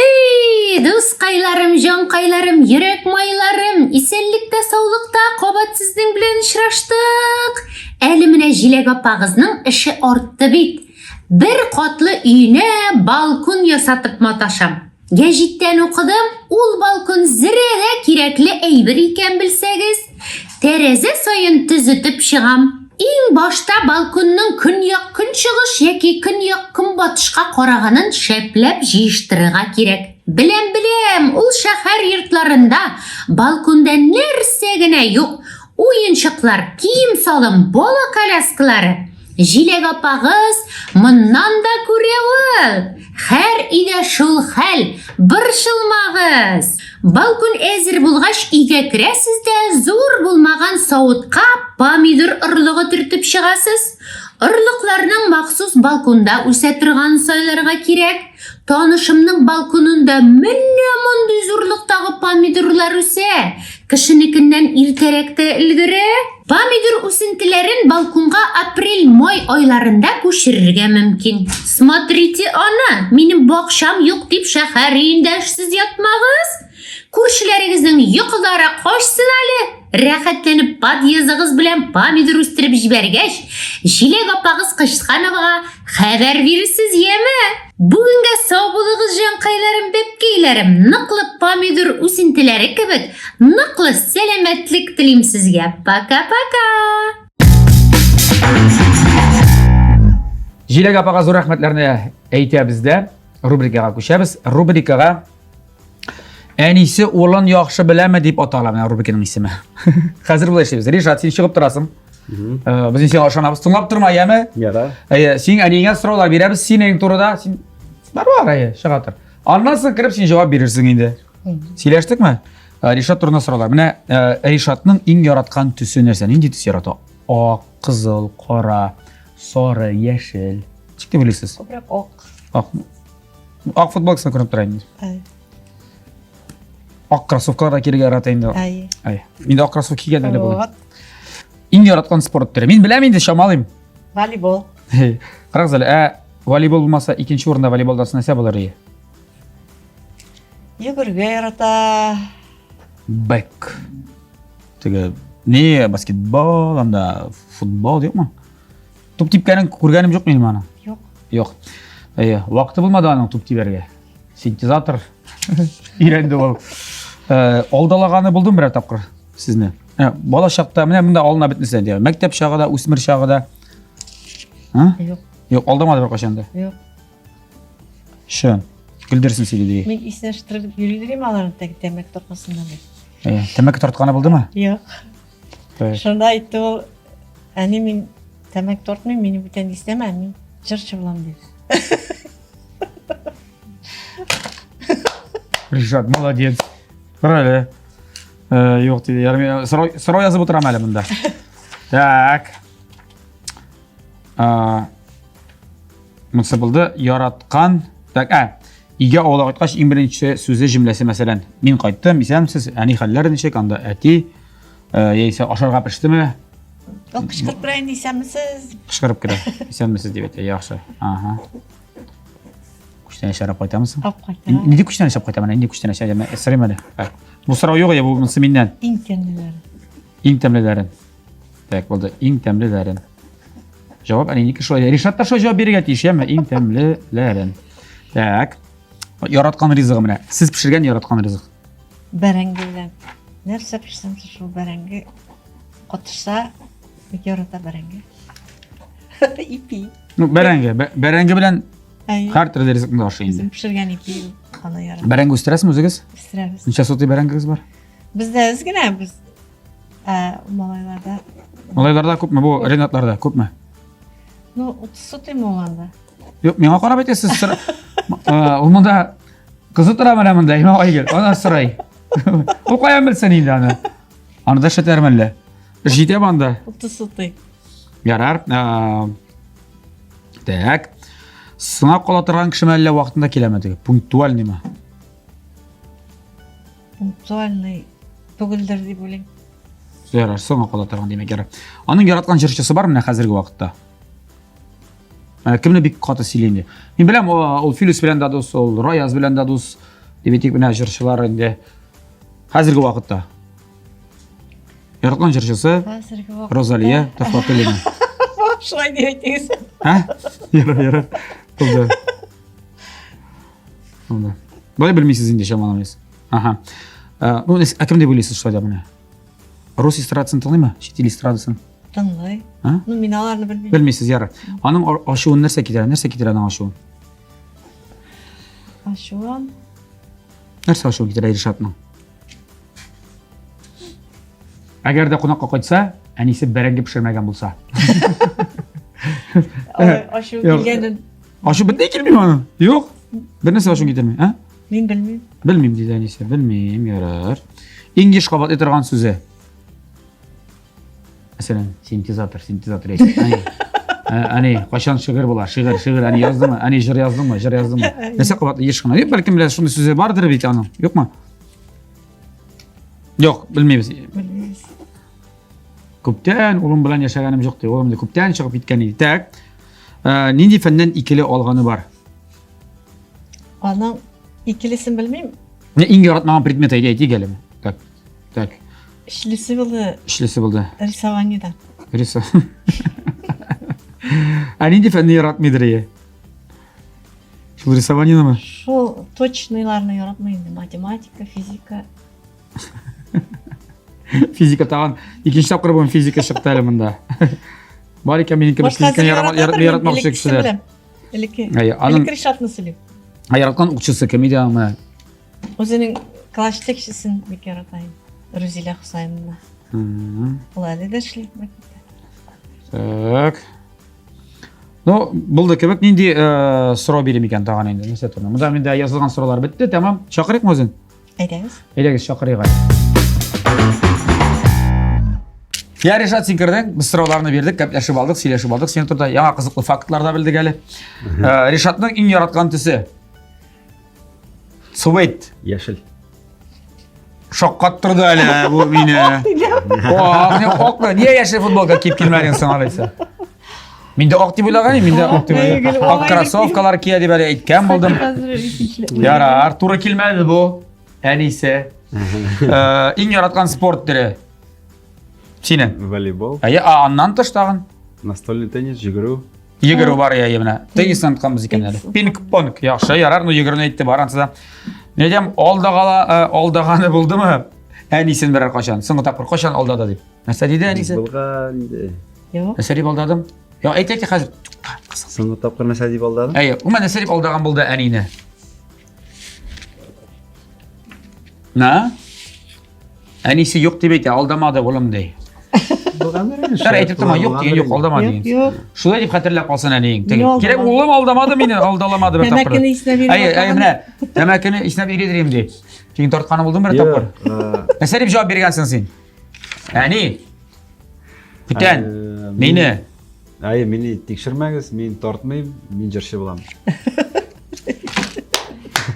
Ey do'stqaylarim, jonqaylarim, yurak moylarim, esenlikda, sog'liqda qobat sizning bilan uchrashdik. Elimine Jilak opag'izning ishi ortdi bit. Bir qatlı uyni balkon yasatib matasham. Gazetdan o'qidim, ul balkon zirada kerakli aybir ekan bilsangiz. Teraza soyin tuzitib chiqam. Eng boshda balkonning kunyoq kunchiqish yoki kunyoq kunbotishga qarag'anin shaplab yig'ishtirishga kerak. Bilam, ul shahar yurtlarida balkonda narsagina yo'q. O'yinchiqlar, kiyim solim, bola kolaskalari. Җиләк апагыз, моннан да күрә ул. Һәр өйдә шул хәл, борчылмагыз. Балкон әзер булгач өйгә керәсез дә зур булмаган савытка помидор орлыгы төртеп чыгасыз. Орлыкларның махсус балконда үсә торган сайларга кирәк. Танышымның балконында менә мондый зурлыктагы помидорлар үсә. Кешенекеннән иртәрәк тә өлгерә. Помидор үсентеләрен балконга апрель-май айларында күчерергә мөмкин. Смотрите, ана, минем бакчам юк дип шәһәр өендә эшсез ятмагыз. Күршеләрегезнең йокылары качсын әле. Рәхәтләнеп подъездыгыз белән помидор үстереп җибәргәч, Җиләк апагыз Кышкановага хәбәр бирерсез, яме? Бүгенгә сау булыгыз, җанкайларым, бәпкәйләрем. Ныклы помидор үсентеләре кебек, ныклы сәламәтлек телим сезгә. Пока-пока. Җиләк апага зур рәхмәтләрне әйтәбез дә, рубрикага күчәбез. Рубрикага әнисе улын яхшы беләме дип атала менә рубриканың исеме. Хәзер булай эшләбез. Ришат, син чыгып торасың. Без сиңа ышанабыз. Тыңлап тормай, яме? Ярар. Син әнигә сораулар бирәбез, син ең турыда, син бар, чыга тор. Аннан соң кирип син җавап бирерсең инде. Сөйләштекме? Ришат турында сораулар. Менә Ришатның иң яраткан төсе нәрсә? Нинди төс ярата? Ак, кызыл, кара, сары, яшел. Ничек дип уйлыйсыз? Күбрәк ак. Ак футболкасын күреп тора инде. Ак кроссовкаларда кирегә ярата инде. Инде ак кроссовка кигән әле булды. Иң яраткан спорт төре. Мин беләм инде, шамалыйм. Волейбол. Карагыз әле, волейбол булмаса, икенче урында волейболда нәрсә булыр ие? Йөгергә ярата. Бэк. Теге не баскетбол, анда футбол юкмы? Туп типкәнен күргәнем юк минем аны. Юк. Юк. Вакыты булмады аның туп тибәргә. Синтезатор өйрәнде ул. Алдалаганы булдым бер тапкыр сезне. Бала чакта менә монда алына бетмәсә дия. Мәктәп чагында, үсмер чагында. Юк. Юк, алдамады бер качанда. Юк. Шөн. Гөлдерсин сөйли. Мин иснәштиреп йөридем аларны тәмәк тартмасыннан. Тәмәке тартканы булдымы? Юк. Шунда әйтте ул, әни мин тәмәк тартмыйм, мине бүтән истәмә, мин җырчы булам дип. Ришат, молодец. Правильно. Юк диде. Ярым сорау язып утырам әле монда. Так. Монсы булды яраткан. Так, Игә авылга кайткач иң беренче сүзе җөмләсе мәсәлән. Мин кайттым, исәнмесез? Әни хәлләр ничек? Анда әти яисә ашарга пештеме? Ул кычкырып тора инде, исәнмесез? Кычкырып кирә. Исәнмесез дип әйтә. Яхшы. Күчтән яшәреп кайтамысың? Кайта. Нидә күчтән яшәп кайтамын? Инде күчтән яшәдем. Сорыйм әле. Бу сорау юк я, бу монсы миннән. Иң тәмлеләре. Иң тәмлеләрен. Так, булды. Иң тәмлеләрен. Җавап әнинеке шулай. Ришат та шулай җавап бирергә тиеш, яме? Иң тәмлеләрен. Так. Яраткан ризыгы менә. Сез пешергән яраткан ризык. Бәрәңге белән. Нәрсә пешсәм шул бәрәңге катышса, бик ярата бәрәңге. Ипи. Ну, бәрәңге белән Әй. һәр төрле ризыкны ашы инде. Bizim pişirgen ipi аны ярата. Бәрәңге үстерәсезме үзегез? Пісіреміз. Ничә сотый бәрәңгегез бар? Бізде өзгіне біз малайларда. Малайларда күпме? Бу Ренатларда күпме? Ну, 30 сотый оланда. Юк, миңа карап әйтәсез. Ул монда кызы тора менә монда, имам айгел. Ана сорай. Ул каян белсен инде аны? Аны да шәтәрмәлле. Җитә банда. 30 сотый. Ярар. Так. Сынап кала торган кеше мәллә вакытында киләме теге? Пунктуальныймы? Пунктуальный түгелдер дип уйлыйм. Ярар, сынап кала торган димәк ярар. Аның яраткан җырчысы бар менә хәзерге вакытта. Кемне бик каты сөйләйм. Мин беләм, ул Филус белән дә дус, ул Рояз белән дә дус. Дибетик менә җырчылар инде. Хәзерге вакытта. Яраткан җырчысы Хәзерге вакытта. Розалия Тафатуллина. Шулай дип әйтегез. Ярар. Булды. Булды. Болай белмисез инде шамаламыз. Ну, кем дип уйлыйсыз шулай да менә? Рус эстрадасын тыңлыймы? Чит ил эстрадасын? Тыңлый. Ну, мин аларны белмим. Белмисез, ярар. Аның ачуын нәрсә китерә? Нәрсә китерә аның ачуын? Ачуан. Нәрсә ачуын китерә Ришатның? Әгәр дә кунакка кайтса, әнисе бәрәңге пешермәгән булса. Aşı Yok. bilgenden Aşı bir de kelmeyeyim anı. Yok. Bir nasıl aşın getirmeyin. Ha? men bilmem. Bilmeyeyim deydi Anise. Bilmeyeyim yarar. İngiş kabat etirgan sözü. Mesela sintezator eşit. Hani kaşan şiir bular, şiir. Hani yazdı mı? Hani jir yazdın mı? Nese kabatlı yeşkana. Yok belki biraz şunu sözü vardır bir tane. Yok mu? Yok, bilmeyimiz. Bilmez. Köpten oğlum bilen yaşaganım yok diye. Oğlum da köpten çıkıp gitken idi. Tak. Nindi fenden ikili alganı var. Onun ikilisin bilmem. Ne ingi yaratmagan predmet aydi gelimi. Tak. İşlisi buldu İşlesi buldu. Risavanya'dan. Birisi. Nindi fendi yaratmaydır ya. Şu rисование mı? Şu точныйларны yaratmayındı. Matematika, fizika. Fizika tağın. İkinci tapkır bu fizika çıktı eliminde. Bari ki benimki bir fizikini yaratmak için kişiler. Hayır, anın- Elektrik şartını söyleyeyim. Yaratkan ukçusu kimiydi ama. O'zining klass tekşisin bir yaratayım. Rüzile Hüsayin'la. Ulaylı da işleyip Так. Ну, buldu kebek nindi soru birim ekan tağın endi. Nese turna. Munda mende yazılgan sorular bitti. Tamam. Çakırık mı özün? Edemiz. Eyleriz çakırık. Ya Reşat Sinkir'den biz sorularını verdik, gaplaşıp aldık, söyleşip aldık. Sen turda yana kızıklı faktlar da bildik hali. Reşat'ın en yaratkan tüsü. Sweet. Yeşil. Şokkattırdı hali bu beni. Ne okla. Niye yaşlı futbolga kiyip kelmedin sen alaysa? Mende ok deb o'ylagan, mende ok deb o'ylagan. Ok krossovkalar kiyadi böyle aytgan bo'ldim. Yarar, to'g'ri kelmadi bu. Anise. Eng yaratgan sport turi. Seni. Voleybol. Andan tыш tag'in. Настольный теннис, жүгіру. Yigiri var ya mana. Tennisdan tutganmiz ekan hali. Ping-pong. Yaxshi, yarar. No yigirni aytdi baransa. Ne deyam, oldagani bo'ldimi? Anisini birer qachon. So'nggi taqir qachon oldada deb. Nasa deydi Anise? Болған дейді. Yok. Nasa deb oldadim? Yo, aytayki hozir. Соңғы тапқыр нәрсе деп алдадым. Umuman nasa deb oldagan bo'ldi Anini. Na? Anisi yo'q deb aytdi, aldamadi o'g'lim dey. Болған беремін. Shar aytib turma, yo'q degan yo'q, aldamadi Yok degan. yok. Shunday deb xatirlab qolsin Aning. Niye aldamadi? Kerak o'g'lim aldamadi meni, aldalamadi bir taqir. Demakini isna berib Mana demakini isna beradirim dey. Keyin tortqani bo'ldim bir taqir. Nasa deb javob bergansan sen? Ani. Kutan. Meni. Ay, meni tekshirmangiz, men tortmayman, men jirshi bo'laman.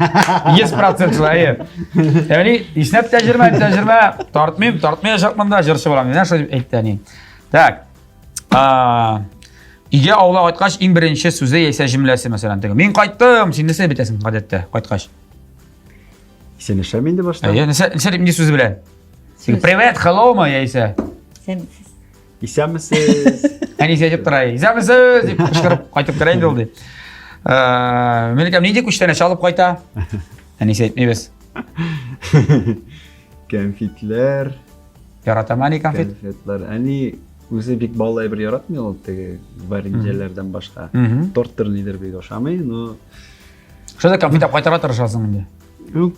100% ayı. Yani isnab tajirma tortmay yashaqmanda jirshi bo'laman. Yana shu aytdi Ani. Tak. Iga ovla qaytqach eng birinchi so'zi esa jumlasi masalan. Men qaytdim, sen nesa bitasan odatda qaytqach. Sen ishlamaydi boshda. Nesa deb so'zi bilan? Привет, hello ma esa. Sen Isamisiz? Ani deb turay. Izamisiz deb qichqirib qaytib kiraydi bo'ldi. Men aytam, nega kuchdan chalib qayta? Ani aytmaymiz. Konfetlar. Yarataman konfet. Konfetlar. Ani o'zi bek bolalar bir yaratmıyor tege varinjalardan boshqa. Torttir nidir bek o'xshamaydi, no. Shunda konfet olib qaytara turishasың endi. Yo'q.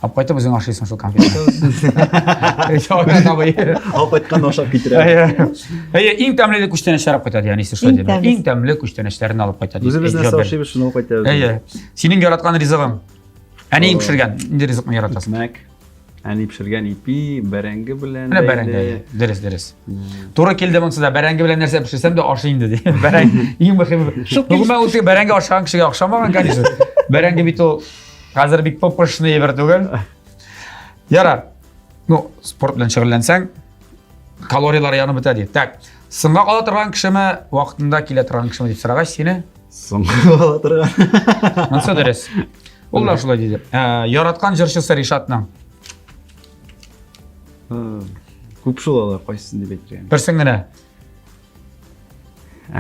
Olib qaytib o'zing oshlaysan shu konfetni. Olib qaytgan o'xshab ketiradi. Eng tamli kuchdan sharab qaytadi, ya'ni siz shunday deb. Eng tamli kuchdan ishlarini olib qaytadi. O'zi biz narsa o'xshaymiz, shuni olib qaytadi. Sening yaratgan rizqing. Ani eng pishirgan, endi rizqni yaratasan. Mak. Ani pishirgan ipi, barangi bilan. Mana barangi. Deres. To'g'ri keldi bunsiz barangi bilan narsa pishirsam da oshing dedi. Barang eng muhimi. Nima o'zi barangi oshgan kishiga o'xshamagan kanisi. Barangi bito hozir bik popishni yeberdigan. Yarar. No, sport bilan shug'ullansang kaloriyalar yanib bitadi. Tak. Singa qola turgan kishimi, vaqtida kela turgan kishimi deb so'rag'ach seni? So'ngga qola turgan. Nasıl deres? Ular shulay deydi. Yaratgan jirshisi Rishotning. Ko'p shulalar qaysisin deb aytgan. Birsingina.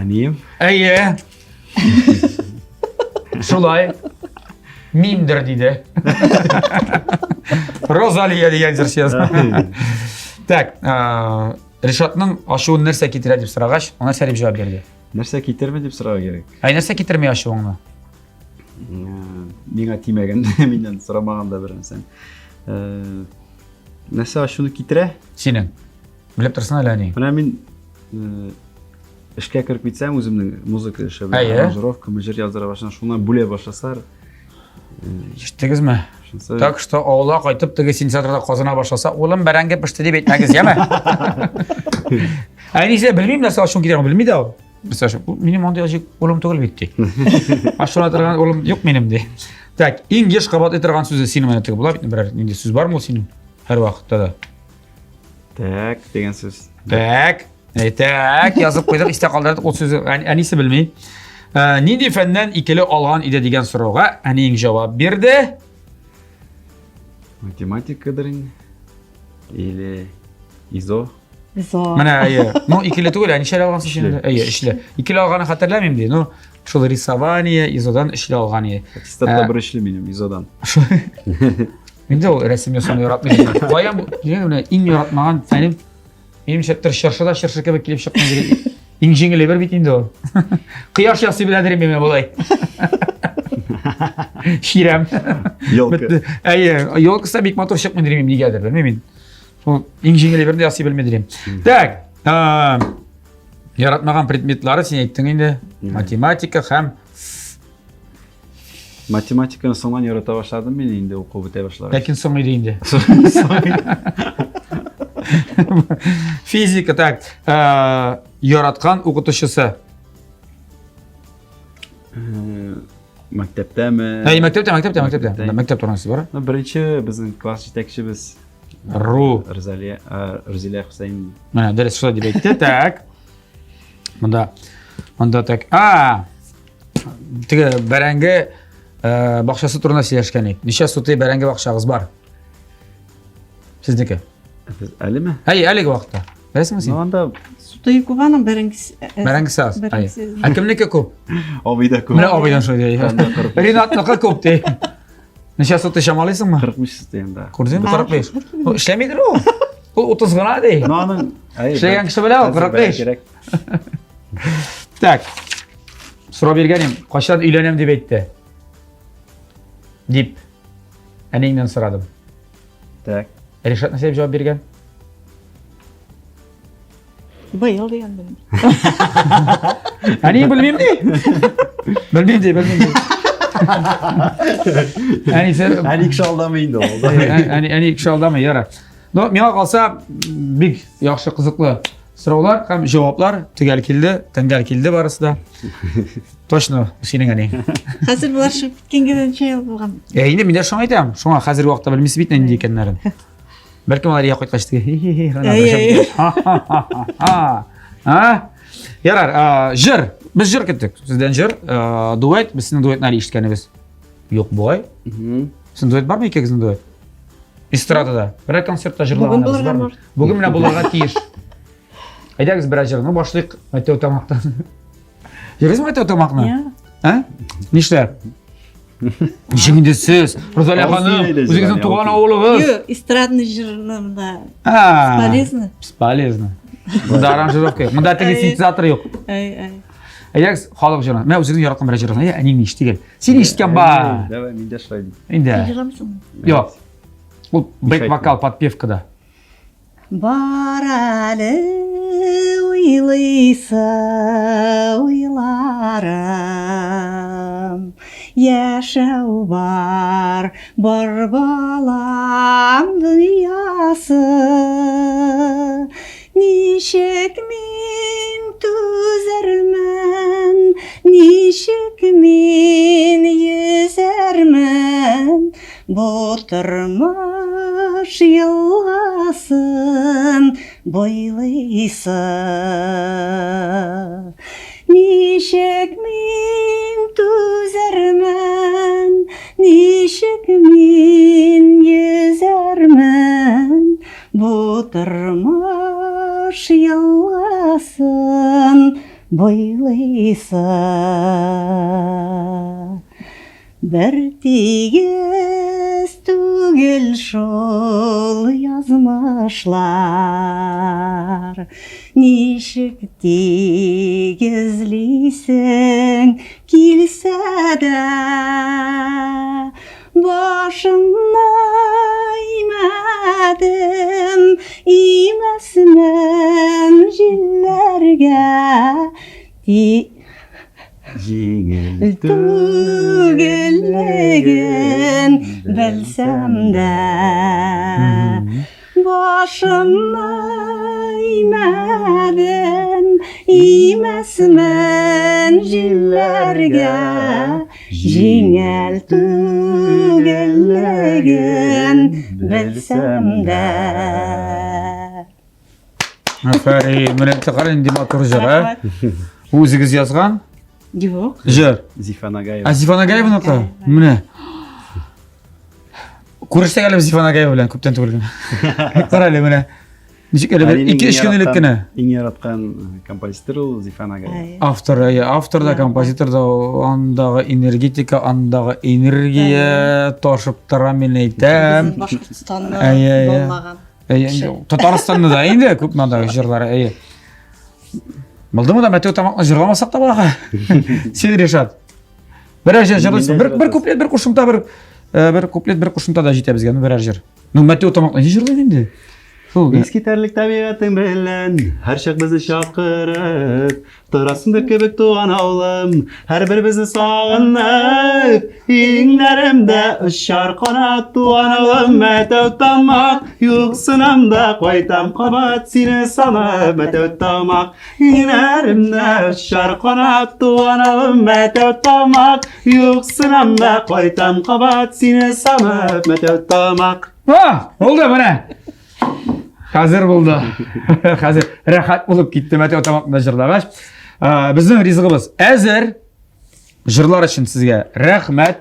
Aniyim. Shulay. Mimdir deydi. Rozaliya degan jirshisi. Tak, Rishotning ashuvi narsa keltiradi deb so'rag'ach, ona sarib javob berdi. Narsa ketirma deb so'rash kerak. Narsa keltirmay ashuvingni. Menga tegmaganda mendan so'ramaganda bir inson. Narsa shuni ketira? Sening. Bilib tursan alani. Mana men ishga kirib ketsam o'zimning muzika ishi bilan Aya. aranjirovka, mijir yazdıra boshlasham, shundan bo'la boshlasa, Eshitdingizmi? shunsa Tak что ovla qaytib tigi sensatorda qozona boshlasa, o'g'lim baranga pishdi deb aytmagiz, yama. Ayniqsa bilmayman narsa shunga kerak bilmaydi u. Misol shu mening montajik o'g'lim tug'ilib ketdi. Ashuna turgan o'g'lim yo'q menim de. Tak, eng yesh qabat etirgan so'zi sinematik bo'ladi, biror endi so'z bormi sening? Har vaqtda da. tak degan so'z. Tak, tak yozib qo'ydik, ista qoldirdik o so'zni anisi bilmay. Nindi fandan ikkili olgan edi degan so'rovga aning javob berdi. Matematikadir или izo. Zo. Mana no ikkili tugul, yani ishla olgansiz şimdi. Ishla. Ikkili olganni xatarlamayman deydi. No, shul risovание izodan ishla olgan edi. Statda bir ishlamayman izodan. Endi o rasm yosani yaratmaydi. Qo'yam bu, yana eng yaratmagan fanim menimcha shirshada shirshaka kelib chiqqan degan eng yengil bir bit endi o. Quyosh yoqsi biladir men bo'lay. Shiram. Yolka. Yolkasa bek motor chiqmaydi deyman negadir bilmayman. Şu eng yengil birde yoqsi bilmaydirim. Tak. Yaratmagan predmetlari sen aytding endi. Matematika ham Matematikani so'ngdan yarata boshladim men endi o'qib o'tay boshladim. lekin so'ng edi endi. Fizika tak. Yaratgan o'qituvchisi. Maktabdami? Maktabda. Maktabda o'rnasiz bor. Birinchi bizning klass yetakchimiz Ru. Rizaliya Husayn. Mana dars shu deb aytdi. Tak. Bunda tak. Tigi baranga baqchasi turna silashgan edik. Necha sotay baranga baqchag'iz bor? Sizniki? Alimi? Haligi vaqtda. Bilasizmi sen? Anda Sutoy kubaның barangisi. Barangisiz. Kimniki ko'p? Obida ko'p. Mana obidan shu deydi. Rinatniki ko'p dey. Necha sotay shamalaysanmi? 40 endi. Ko'rdingmi 45? O ishlamaydi u. U 30 gina dey. Noning Ishlagan kishi bilan 45. Tak. So'rab berganim, qachon uylanam deb aytdi. Deb aningdan so'radim. Tak. Rishot nima deb javob bergan? Bayıl degan bilim. Aning bilmayman de. Bilmayman. Ani kishi oldamaydi u. Ani kishi oldami yara. No, menga qolsa big yaxshi qiziqli so'rovlar ham javoblar tangal keldi barasida. Точно sening aning. Hozir bular shu bitganga necha yil bo'lgan? Endi men shuni aytaman. Shunga hozirgi vaqtda bilmaysiz bitmaydi ekanlarini. Balki ular yo'q qo'yishdi. Yarar, jir. Biz jir ketdik. Sizdan jir, duet, biz sizning duetlarni eshitganimiz yo'q boy. Sizning duet bormi ikkingizning duet? Estradada. Bir konsertda jirlaganimiz bormi? Bugun mana bularga tegish. Aydagiz bir jirni boshliq aytib o'tamoqdan. Yig'izmi aytib o'tamoqni? Ha? Nishlar? Nishingda siz, Rozaliya xonim, o'zingizning tug'an o'g'lingiz. Yo'q, estradный jurnalda. Bespolezno. Bunda aranjirovka. Bunda tegi sintetizator yo'q. Agar xoliq jurnal, men o'zingizning yaratgan bir jurnal, aningni eshitgan. Sen eshitgan ba. Davay, menda shlaydi. Endi. Ijramsan? Yo'q. Bu back vokal подпевкада. Бар әлі ойлайса ойларым, яшәу бар балам дүниясы. Ничек мен түзәрмен, ничек мен yüzәрмен, bu tırmış yıllasın boylıysa. Nişek min tüzermen, nişek min yüzermen, bu tırmış yıllasın boylıysa. Bir tigiz tugel şol yazmışlar. Nişik tigizliysen kilse de başımna imedim, imesmem jillarga Жеңіл tugilligin bilsam-da boshimni imadim emasman jillarga jengil tugilligin bilsam-da. Aferin, mene qarang motor jir, ha? O'zingiz yozgan? Yo'q. Jir. Zifan Agayeva. Azifan Agayeva bunaqa. Mene. Ko'rishsak hali Zifan Agayeva bilan ko'pdan tug'ilgan. Qarayli mene. Nechik bir 2-3 kunlikgina. Eng yaratgan kompozitor u Zifan Agayeva. Avtorda, kompozitorda ondağı energetika, ondağı energiya toshib tura men aytam. Boshqirdistonda Ay. bo'lmagan. Tataristonda da endi ko'p mandagi jirlar. Mıldımı da Mateo Tamak'la jırlamasak da bana. Sen Reşat. Bir jırlısın. Bir kuplet, bir kuşumta, bir kuplet, bir kuşumta da jite bizge. Bir jır. Mateo Tamak'la jırlayın indi. Eskiterlik tabiatın bilen her şey bizi şakırıp Tırasındır kebek doğan oğlum her bir bizi sağınıp İğnerimde ışar kanat doğan oğlum Metev tamak yuksınamda koytam kabat seni sanıp Metev tamak İğnerimde ışar kanat doğan oğlum Metev tamak yuksınamda koytam kabat seni sanıp Metev tamak. Ha, oldu bana. Hazır buldu. Hazır. Rahat bulup gitti Mateo Tamak'la jırlagaç. Bizning rizqimiz hazır. Jırlar için sizge rahmat.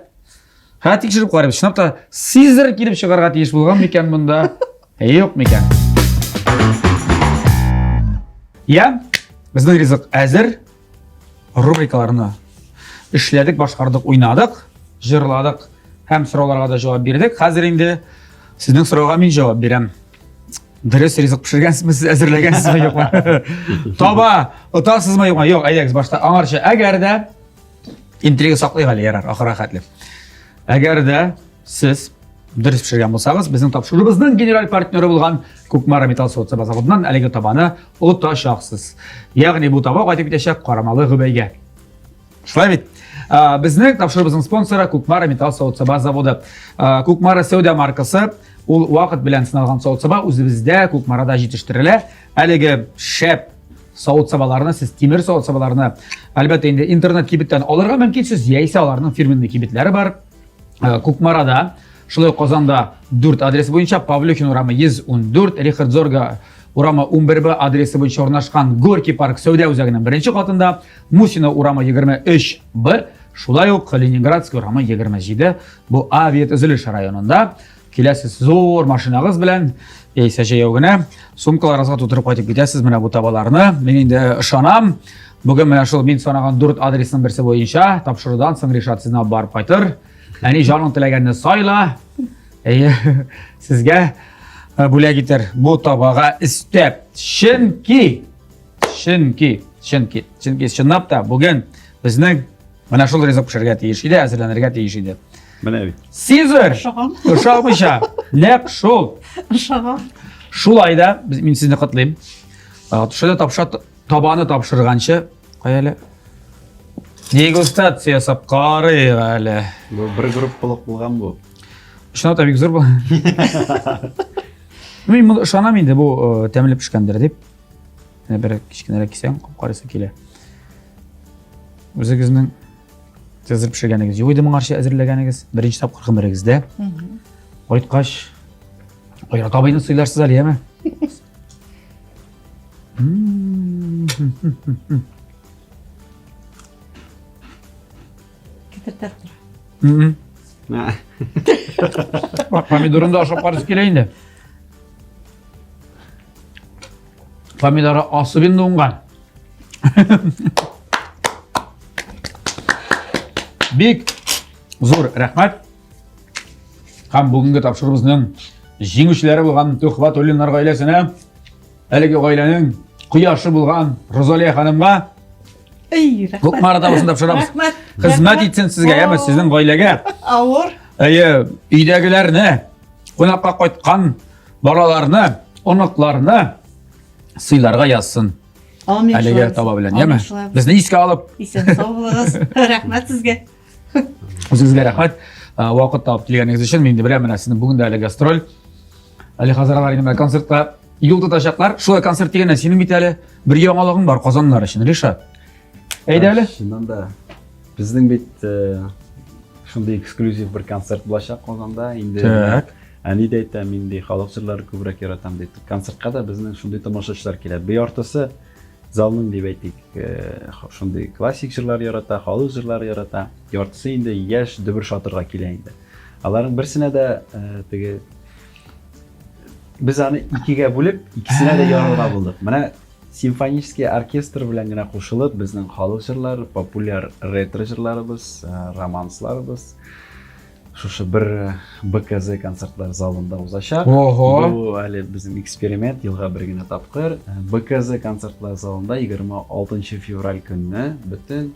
Ha tekshirib qarab, shinabda sizlar kelib chiqarga tegish bo'lgan ekan bunda? Yo'q ekan. Ya, bizning rizq hazır. Rubrikalarni ishladik, boshqardik, o'ynadik, jırladik, ham so'rovlarga da javob berdik. Hozir endi sizning so'rovga men javob beraman. Dürüst rizq pişirgansizmi, siz hazırlagansizmi yo'qmi? Toba, o'tasizmi yo'qmi? Yo'q, aytamiz boshda. Angarchi agarda intriga saqlaygali yarar, oxir-oqibat. Agarda siz dürüst pişirgan bo'lsangiz, bizning topshirig'imizning general partneri bo'lgan Ko'kmara Metal So'tsa zavodidan haligi tobani o'tashaqsiz. Ya'ni bu toba qaytib ketishak Qoramali G'ubayga. Shulay. Bizning topshirig'imizning sponsori Ko'kmara Metal So'tsa zavodi. Ko'kmara Saudiya markasi ul vaqt bilan sinalgan soat saba o'zimizda Ko'kmarada yetishtiriladi. Haligi shap soat sabalarini siz temir soat sabalarini albatta endi internet kibitdan olirga mumkinsiz. Yaysa ularning firmenli kibitlari bor. Ko'kmarada shulay Qozonda 4 adresi bo'yicha Pavlyukin urama 114, Richard Zorga urama 11B adresi bo'yicha o'rnashgan Gorki Park Saudiya o'zagining birinchi qavatida, Musina urama 23B, shulay Leningradskiy urama 27 bu aviat uzilish rayonida. Kelasiz zo'r mashinangiz bilan yaysacha yog'ina sumkalaringizga to'tirib qaytib ketasiz mana bu tobalarni. Men endi ishonam. Bugun mana shu men sanagan 4 adresning birisi bo'yicha topshiriqdan so'ng Rishad sizni olib borib qaytar. Ya'ni joning tilaganini soyla. Sizga bo'lagitir bu tobaga istab shinki shinabda bugun bizning mana shu rizq pishirga tegishli edi, hazırlanirga tegishli edi. Mana bu. Sizlar uşaqmışa, naq şul. Uşağa. Şulayda men sizni qatlayım. Şurada tabani topshirgancha qayali. Degustatsiya sap qaraygali. Bu bir grup bo'lgan bu. Shuna tabii zo'r bu. Men buni ishonam endi bu ta'minlab pishgandir deb. Yana bir kichkinaroq kelsam, qarasa kela. O'zingizning hazır pişirganingiz yo'q edi, qarshi hazırlaganingiz birinchi topqir ximiringizda. Oytqash. Oyra tobayni suylarsiz haliyami? Getirtir. Pomidorunu da aşağı qarşı keleyindi. Pomidora asıbında ungan. Bek zo'r rahmat. Ham bugungi topshirig'imizning jenguvchilari bo'lgan To'xvat O'linlar oilasini, haligi oilaning quyoshi bo'lgan Rozaliya xonimga rahmat. Ko'kmarada bo'lsin topshiramiz. Rahmat. Xizmat etsin sizga, ham sizning oilaga. Avur. Uydagilarni, qo'noqqa qaytgan bolalarni, onoqlarni siylarga yazsın. Amin. Әлеге таба белән, Amin, яме? шулай булсын. Безне искә алып, Исән сау булыгыз. Рәхмәт сезгә. үзегезгә рәхмәт. Вакыт табып килгәнегез өчен. Мин дә беләм, менә сезнең бүген дә әле гастроль. Әле хәзерләр инде концертка юл тотачаклар. Шулай концерт дигәндә синең бит әле бер яңалыгың бар Казаннар өчен, Ришат. Әйдә әле. Шуннан да безнең бит шундый эксклюзив бер концерт булачак Казанда. Инде Так. Әни дә әйтә, мин ди халык җырлары күбрәк яратам ди. Концертка да безнең шундый тамашачылар килә. Бер яртысы залның дип әйтик, шундый классик җырлар ярата, халык җырлары ярата. Яртысы инде яшь дөбер шатырга килә инде. Аларның берсенә дә теге без аны икегә бүлеп, икесенә дә ярарга булдык. Менә симфонический оркестр белән генә кушылып, безнең халык җырлары, популяр ретро җырларыбыз, романсларыбыз шушы бер БКЗ концертлар залында узачак. Ого. Бу әле безнең эксперимент елга бер генә тапкыр. БКЗ концертлар залында 26 февраль көнне бөтен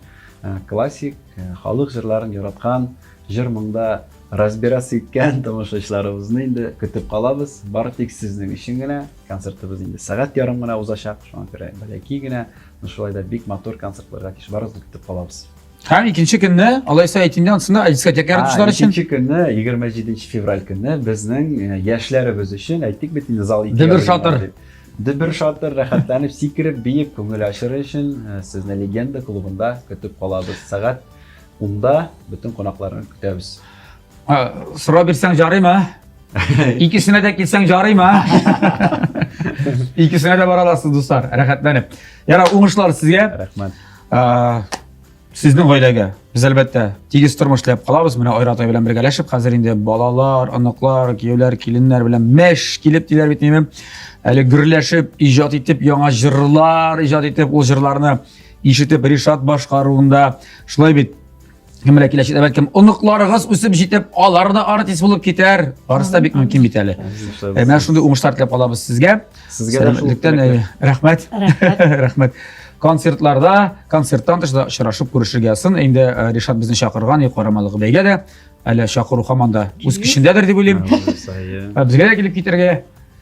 классик халык җырларын яраткан җыр-моңда разбирасы иткән тамашачыларыбызны инде көтеп калабыз. Бары тик сезнең өчен генә концертыбыз инде сәгать ярым гына узачак. Шуңа күрә бәләки генә шулай да бик матур концертларга кичбарыбызны көтеп калабыз. Һәм икенче көнне, алайса әйтимдә ансында дискотека яратучылар өчен Икенче көнне 27 февраль көнне безнең яшьләребез өчен әйтик бит инде зал ике Дөбер ярым шатыр. бар дип. Дөбер шатыр рәхәтләнеп сикереп биеп күңел ачыры өчен сезне легенда клубында көтеп калабыз. Сәгать 10да бөтен кунакларны көтәбез. Сорау бирсәң жарыймы? Икесенә дә килсәң жарыймы? Икесенә дә бара аласыз, дуслар, рәхәтләнеп. Яра, уңышлар сезгә. Рәхмәт. Сезнең гаиләгә без әлбәттә тигез тормыш теләп калабыз. Менә Айратай белән бергәләшеп, хәзер инде балалар, аныклар, кияүләр, киленнәр белән мәш килеп диләр бит инде. Әле гөрләшеп, иҗат итеп, яңа җырлар иҗат итеп, ул җырларны ишетеп Ришат башкаруында. Шулай бит. Кемләр киләчәктә бәлкем оныкларыгыз үсеп җитеп, алар да артист булып китәр. Барысы да бик мөмкин бит әле. Менә шундый уңышлар теләп калабыз сезгә. Сезгә дә шул Сәламәтлектән рәхмәт. Рәхмәт. Рәхмәт. Концертларда, концерттан тышта очрашып күрешергә ясын. Инде Ришат безне чакырган Карамалыгы бәйгә дә әле чакыру һаман да үз көчендәдер дип уйлыйм. Безгә дә килеп китәргә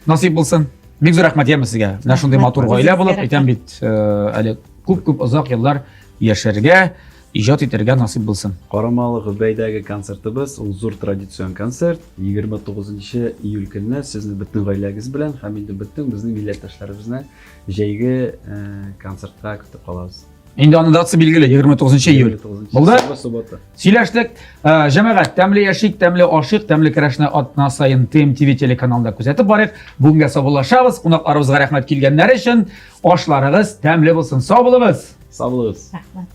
насыйп булсын. Бик зур рәхмәт яме сезгә. Менә шундый матур гаилә булып, әйтәм бит, әле күп озак еллар яшәргә, иҗат итәргә насыйп булсын. Карамалыгы бәйдәге концертыбыз ул зур традицион концерт. 29 июль көнне сезне бөтен гаиләгез белән һәм инде бөтен безнең милләттәшләребезне җәйге концертка көтеп калабыз. Инде аны датасы билгеле 29 июль. Булды? Суббота. Сөйләштек. Җәмәгать, тәмле яшик, тәмле ашык, тәмле көрәшне атна саен TMTV телеканалында күзәтеп барыйк. Бүгенгә саубуллашабыз. Кунакларыбызга рәхмәт килгәннәр өчен. Ашларыгыз тәмле булсын. Сау булыгыз. Сау булыгыз. Рәхмәт.